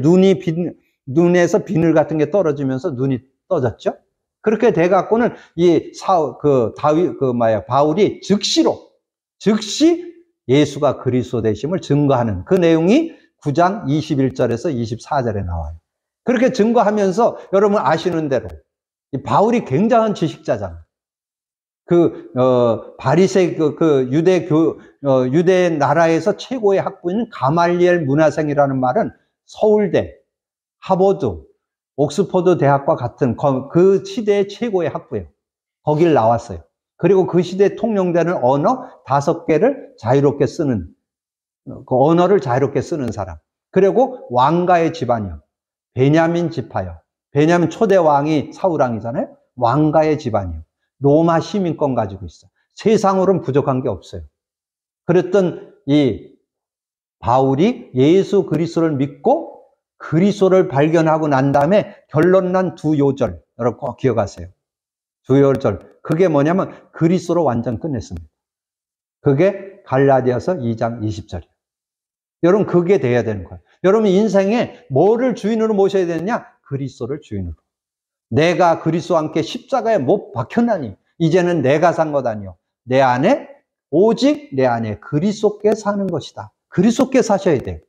눈에서 비늘 같은 게 떨어지면서 눈이 떠졌죠. 그렇게 돼갖고는 바울이 즉시 예수가 그리스도 되심을 증거하는 그 내용이 9장 21절에서 24절에 나와요. 그렇게 증거하면서 여러분 아시는 대로 바울이 굉장한 지식자잖아요. 바리새 유대 나라에서 최고의 학부인 가말리엘 문화생이라는 말은 서울대, 하버드, 옥스퍼드 대학과 같은 그 시대의 최고의 학부예요. 거길 나왔어요. 그리고 그 시대에 통용되는 언어 5개를 자유롭게 쓰는, 그 언어를 자유롭게 쓰는 사람. 그리고 왕가의 집안이요. 베냐민 지파요. 베냐민 초대 왕이 사울왕이잖아요. 왕가의 집안이요. 로마 시민권 가지고 있어요. 세상으로는 부족한 게 없어요. 그랬던 이 바울이 예수 그리스도를 믿고 그리스도를 발견하고 난 다음에 결론 난 두 요절, 여러분 꼭 기억하세요. 두 요절. 그게 뭐냐면 그리스도로 완전 끝냈습니다. 그게 갈라디아서 2장 20절이에요. 여러분 그게 돼야 되는 거예요. 여러분 인생에 뭐를 주인으로 모셔야 되느냐? 그리스도를 주인으로. 내가 그리스도와 함께 십자가에 못 박혔나니 이제는 내가 산 것 아니요. 내 안에 오직 내 안에 그리스도께 사는 것이다. 그리스도께 사셔야 돼요.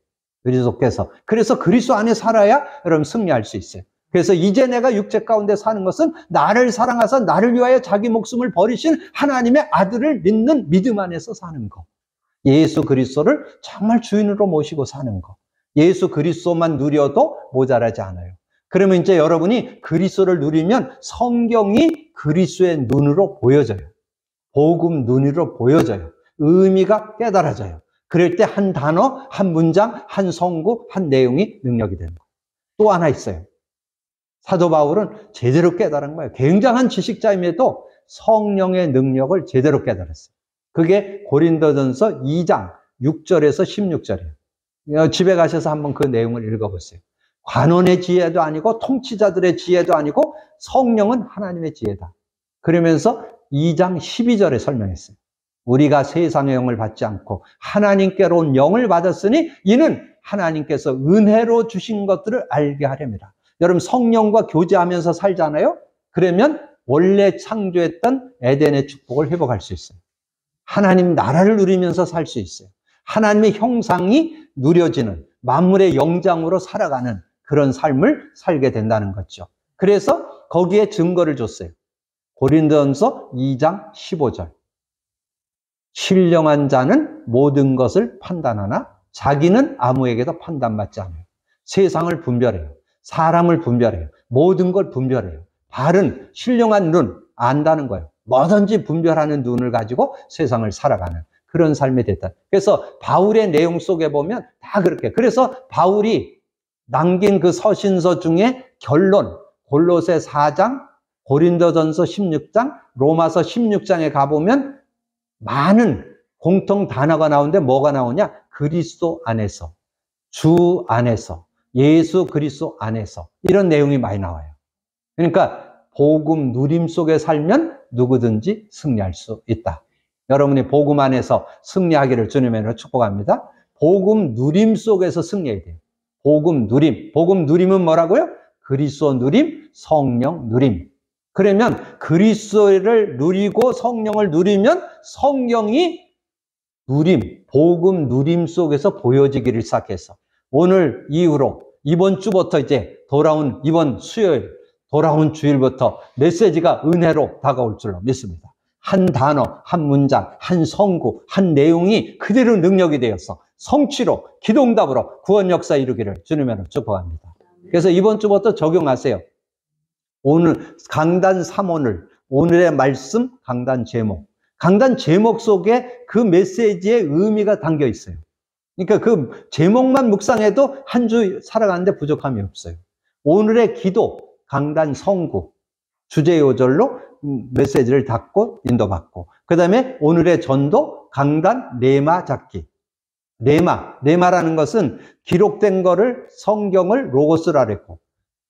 그리스도께서. 그래서 그리스도 안에 살아야 여러분 승리할 수 있어요. 그래서 이제 내가 육체 가운데 사는 것은 나를 사랑하사 나를 위하여 자기 목숨을 버리신 하나님의 아들을 믿는 믿음 안에서 사는 거. 예수 그리스도를 정말 주인으로 모시고 사는 거. 예수 그리스도만 누려도 모자라지 않아요. 그러면 이제 여러분이 그리스도를 누리면 성경이 그리스도의 눈으로 보여져요. 복음 눈으로 보여져요. 의미가 깨달아져요. 그럴 때 한 단어, 한 문장, 한 성구, 한 내용이 능력이 되는 거예요. 또 하나 있어요. 사도 바울은 제대로 깨달은 거예요. 굉장한 지식자임에도 성령의 능력을 제대로 깨달았어요. 그게 고린도전서 2장 6절에서 16절이에요. 집에 가셔서 한번 그 내용을 읽어보세요. 관원의 지혜도 아니고 통치자들의 지혜도 아니고 성령은 하나님의 지혜다. 그러면서 2장 12절에 설명했어요. 우리가 세상의 영을 받지 않고 하나님께로 온 영을 받았으니 이는 하나님께서 은혜로 주신 것들을 알게 하렵니다. 여러분 성령과 교제하면서 살잖아요. 그러면 원래 창조했던 에덴의 축복을 회복할 수 있어요. 하나님 나라를 누리면서 살 수 있어요. 하나님의 형상이 누려지는 만물의 영장으로 살아가는 그런 삶을 살게 된다는 거죠. 그래서 거기에 증거를 줬어요. 고린도전서 2장 15절. 신령한 자는 모든 것을 판단하나 자기는 아무에게도 판단받지 않아요. 세상을 분별해요. 사람을 분별해요. 모든 걸 분별해요. 바른 신령한 눈 안다는 거예요. 뭐든지 분별하는 눈을 가지고 세상을 살아가는 그런 삶이 됐다. 그래서 바울의 내용 속에 보면 다 그렇게. 그래서 바울이 남긴 그 서신서 중에 결론, 골로새 4장, 고린도전서 16장, 로마서 16장에 가보면 많은 공통 단어가 나오는데 뭐가 나오냐? 그리스도 안에서, 주 안에서, 예수 그리스도 안에서 이런 내용이 많이 나와요. 그러니까 복음 누림 속에 살면 누구든지 승리할 수 있다. 여러분이 복음 안에서 승리하기를 주님으로 축복합니다. 복음 누림 속에서 승리해야 돼요. 복음 누림. 복음 누림은 뭐라고요? 그리스도 누림, 성령 누림. 그러면 그리스도를 누리고 성령을 누리면 성령이 누림, 복음 누림 속에서 보여지기를 시작해서 오늘 이후로 이번 주부터 이제 돌아온 이번 수요일, 돌아온 주일부터 메시지가 은혜로 다가올 줄로 믿습니다. 한 단어, 한 문장, 한 성구, 한 내용이 그대로 능력이 되어서 성취로, 기도응답으로 구원 역사 이루기를 주님으로 축복합니다. 그래서 이번 주부터 적용하세요. 오늘 강단 3오늘, 오늘의 말씀 강단 제목. 강단 제목 속에 그 메시지의 의미가 담겨 있어요. 그러니까 그 제목만 묵상해도 한 주 살아가는데 부족함이 없어요. 오늘의 기도, 강단 성구, 주제 요절로 메시지를 닫고 인도받고, 그 다음에 오늘의 전도, 강단 레마 잡기. 레마라는 것은 기록된 거를 성경을 로고스라 그랬고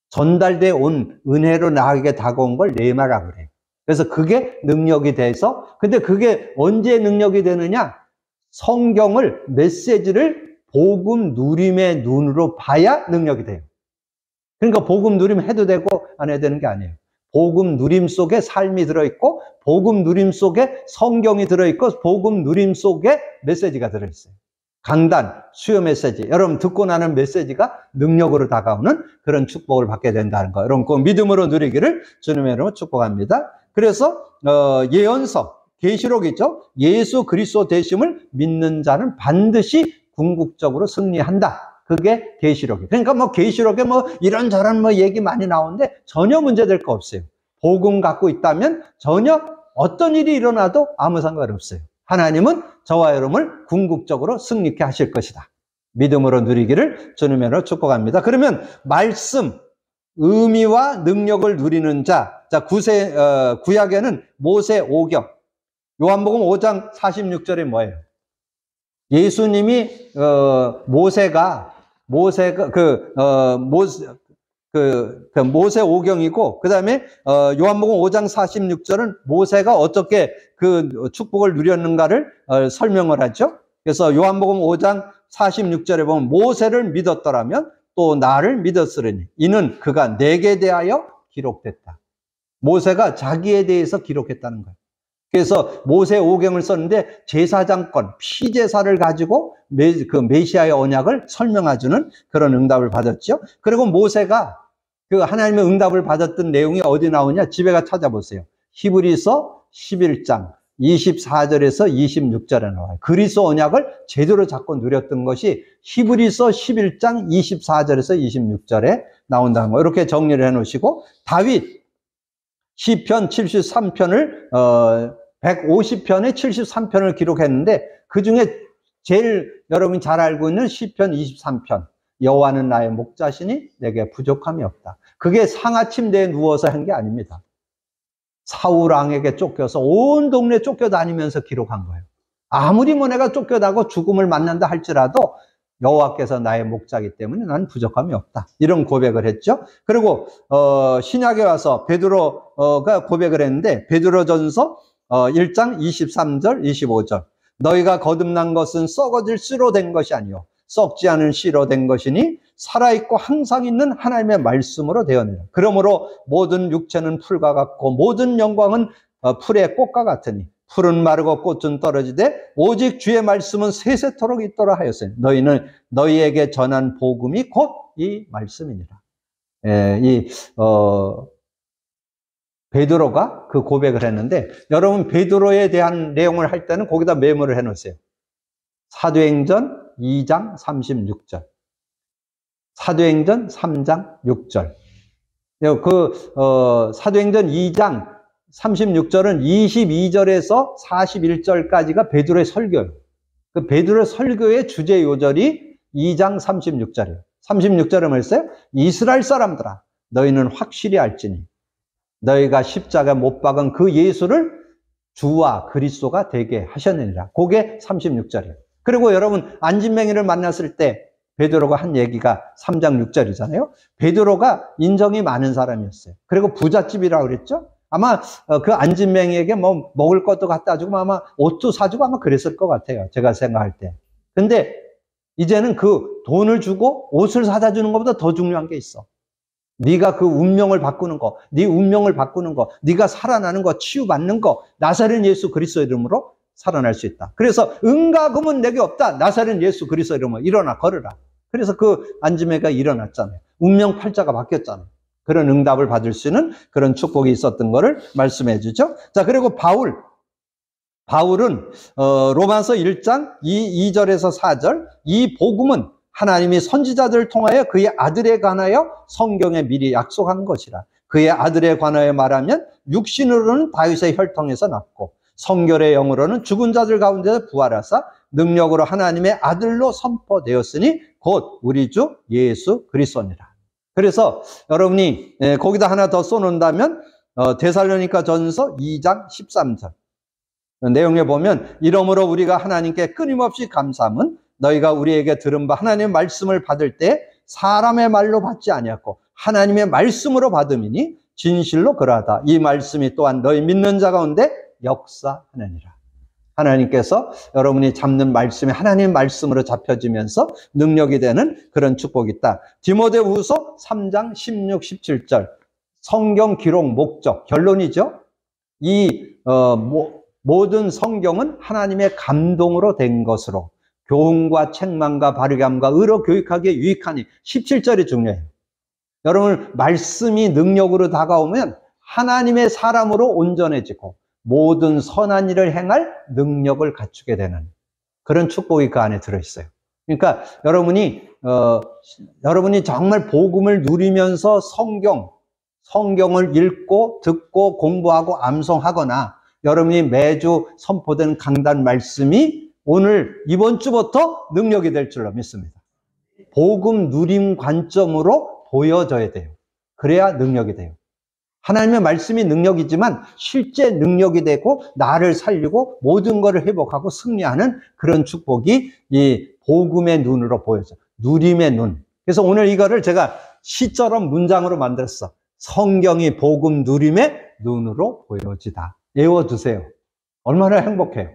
전달돼 온 은혜로 나에게 다가온 걸 레마라고 그래요. 그래서 그게 능력이 돼서, 근데 그게 언제 능력이 되느냐? 성경을, 메시지를 복음 누림의 눈으로 봐야 능력이 돼요. 그러니까 복음 누림 해도 되고 안 해도 되는 게 아니에요. 복음 누림 속에 삶이 들어있고, 복음 누림 속에 성경이 들어있고, 복음 누림 속에 메시지가 들어있어요. 강단, 수요 메시지. 여러분 듣고 나는 메시지가 능력으로 다가오는 그런 축복을 받게 된다는 거. 여러분 그 믿음으로 누리기를 주님의 이름으로 축복합니다. 그래서 예언서, 계시록이죠. 예수 그리스도 되심을 믿는 자는 반드시 궁극적으로 승리한다. 그게 계시록이에요. 그러니까 뭐 계시록에 뭐 이런저런 뭐 얘기 많이 나오는데 전혀 문제될 거 없어요. 복음 갖고 있다면 전혀 어떤 일이 일어나도 아무 상관없어요. 하나님은 저와 여러분을 궁극적으로 승리케 하실 것이다. 믿음으로 누리기를 주님의 이름으로 축복합니다. 그러면 말씀, 의미와 능력을 누리는 자, 구약에는 모세 오경, 요한복음 5장 46절에 뭐예요? 예수님이 모세가 모세 오경이고, 그 다음에 요한복음 5장 46절은 모세가 어떻게 그 축복을 누렸는가를 설명을 하죠. 그래서 요한복음 5장 46절에 보면 모세를 믿었더라면 또 나를 믿었으리니 이는 그가 내게 대하여 기록됐다. 모세가 자기에 대해서 기록했다는 거예요. 그래서 모세 오경을 썼는데 제사장권, 피제사를 가지고 그 메시아의 언약을 설명해주는 그런 응답을 받았죠. 그리고 모세가 그 하나님의 응답을 받았던 내용이 어디 나오냐? 집에 가 찾아보세요. 히브리서 11장 24절에서 26절에 나와요. 그리스도 언약을 제대로 잡고 누렸던 것이 히브리서 11장 24절에서 26절에 나온다는 거. 이렇게 정리를 해 놓으시고, 다윗 시편 73편을 150편에 73편을 기록했는데, 그 중에 제일 여러분이 잘 알고 있는 시편 23편, 여호와는 나의 목자시니 내게 부족함이 없다. 그게 상하 침대에 누워서 한 게 아닙니다. 사울 왕에게 쫓겨서 온 동네 쫓겨다니면서 기록한 거예요. 아무리 뭐 내가 쫓겨나고 죽음을 만난다 할지라도 여호와께서 나의 목자이기 때문에 난 부족함이 없다. 이런 고백을 했죠. 그리고 신약에 와서 베드로가 고백을 했는데, 베드로전서 1장 23절 25절, 너희가 거듭난 것은 썩어질 씨로 된 것이 아니요 썩지 않은 씨로 된 것이니 살아있고 항상 있는 하나님의 말씀으로 되었느니라. 그러므로 모든 육체는 풀과 같고 모든 영광은 풀의 꽃과 같으니 풀은 마르고 꽃은 떨어지되 오직 주의 말씀은 세세토록 있도록 하였으니 너희는 너희에게 전한 복음이 곧 이 말씀이니라. 베드로가 그 고백을 했는데, 여러분 베드로에 대한 내용을 할 때는 거기다 메모를 해 놓으세요. 사도행전 2장 36절, 사도행전 3장 6절. 사도행전 2장 36절은 22절에서 41절까지가 베드로의 설교예요. 그 베드로의 설교의 주제 요절이 2장 36절이에요. 36절은 뭐였어요? 이스라엘 사람들아, 너희는 확실히 알지니 너희가 십자가 못 박은 그 예수를 주와 그리스도가 되게 하셨느니라. 그게 36절이에요. 그리고 여러분 안진뱅이를 만났을 때 베드로가 한 얘기가 3장 6절이잖아요. 베드로가 인정이 많은 사람이었어요. 그리고 부잣집이라고 그랬죠. 아마 그 안진뱅이에게 뭐 먹을 것도 갖다 주고 아마 옷도 사주고 아마 그랬을 것 같아요. 제가 생각할 때. 근데 이제는 그 돈을 주고 옷을 사다 주는 것보다 더 중요한 게 있어. 네가 그 운명을 바꾸는 거, 네 운명을 바꾸는 거, 네가 살아나는 거, 치유받는 거, 나사렛 예수 그리스도 이름으로 살아날 수 있다. 그래서 은과 금은 내게 없다. 나사렛 예수 그리스도 이름으로 일어나 걸으라. 그래서 그 안지매가 일어났잖아요. 운명 팔자가 바뀌었잖아요. 그런 응답을 받을 수 있는 그런 축복이 있었던 것을 말씀해 주죠. 자, 그리고 바울은 로마서 1장 2절에서 4절, 이 복음은 하나님이 선지자들을 통하여 그의 아들에 관하여 성경에 미리 약속한 것이라. 그의 아들에 관하여 말하면 육신으로는 다윗의 혈통에서 났고 성결의 영으로는 죽은 자들 가운데서 부활하사 능력으로 하나님의 아들로 선포되었으니 곧 우리 주 예수 그리스도니라. 그래서 여러분이 거기다 하나 더 써놓는다면 데살로니가 전서 2장 13절 내용에 보면, 이러므로 우리가 하나님께 끊임없이 감사함은 너희가 우리에게 들은 바 하나님의 말씀을 받을 때 사람의 말로 받지 아니하고 하나님의 말씀으로 받음이니 진실로 그러하다. 이 말씀이 또한 너희 믿는 자 가운데 역사하느니라. 하나님께서 여러분이 잡는 말씀이 하나님의 말씀으로 잡혀지면서 능력이 되는 그런 축복이 있다. 디모데후서 3장 16, 17절 성경 기록 목적, 결론이죠. 모든 성경은 하나님의 감동으로 된 것으로 교훈과 책망과 바르게함과 의로 교육하기에 유익하니 17절이 중요해요. 여러분 말씀이 능력으로 다가오면 하나님의 사람으로 온전해지고 모든 선한 일을 행할 능력을 갖추게 되는 그런 축복이 그 안에 들어있어요. 그러니까 여러분이 정말 복음을 누리면서 성경을 읽고 듣고 공부하고 암송하거나 여러분이 매주 선포된 강단 말씀이 이번 주부터 능력이 될 줄로 믿습니다. 복음 누림 관점으로 보여져야 돼요. 그래야 능력이 돼요. 하나님의 말씀이 능력이지만 실제 능력이 되고 나를 살리고 모든 것을 회복하고 승리하는 그런 축복이 이 복음의 눈으로 보여져. 누림의 눈. 그래서 오늘 이거를 제가 시처럼 문장으로 만들었어. 성경이 복음 누림의 눈으로 보여지다. 외워두세요. 얼마나 행복해요.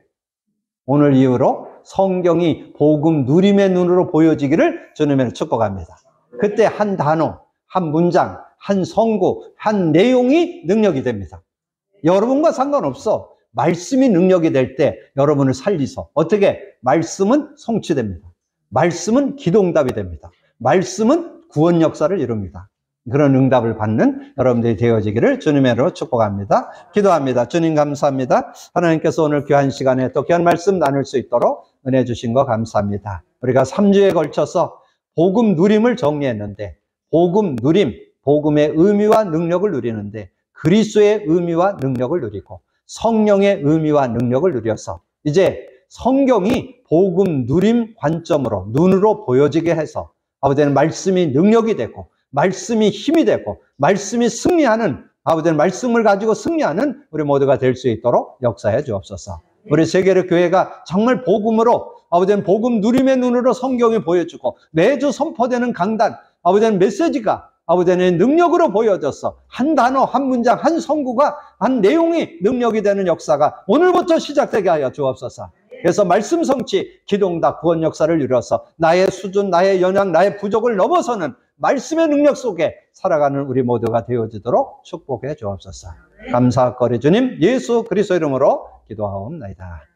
오늘 이후로 성경이 복음 누림의 눈으로 보여지기를 주님의 축복합니다. 그때 한 단어, 한 문장, 한 성구, 한 내용이 능력이 됩니다. 여러분과 상관없어. 말씀이 능력이 될 때 여러분을 살리서 어떻게? 말씀은 성취됩니다. 말씀은 기도응답이 됩니다. 말씀은 구원 역사를 이룹니다. 그런 응답을 받는 여러분들이 되어지기를 주님의 이름으로 축복합니다. 기도합니다. 주님 감사합니다. 하나님께서 오늘 귀한 시간에 또 귀한 말씀 나눌 수 있도록 은혜 주신 거 감사합니다. 우리가 3주에 걸쳐서 복음 누림을 정리했는데 복음 누림, 복음의 의미와 능력을 누리는데 그리스도의 의미와 능력을 누리고 성령의 의미와 능력을 누려서 이제 성경이 복음 누림 관점으로 눈으로 보여지게 해서 아버지는 말씀이 능력이 되고 말씀이 힘이 되고 말씀이 승리하는 아버지는 말씀을 가지고 승리하는 우리 모두가 될 수 있도록 역사해 주옵소서. 우리 세계의 교회가 정말 복음으로 아버지는 복음 누림의 눈으로 성경이 보여주고 매주 선포되는 강단 아버지는 메시지가 아버지는 능력으로 보여져서 한 단어, 한 문장, 한 선구가 한 내용이 능력이 되는 역사가 오늘부터 시작되게 하여 주옵소서. 그래서 말씀 성취, 기도응답, 구원 역사를 이루어서 나의 수준, 나의 연약, 나의 부족을 넘어서는 말씀의 능력 속에 살아가는 우리 모두가 되어지도록 축복해 주옵소서. 감사거리 주님 예수 그리스도 이름으로 기도하옵나이다.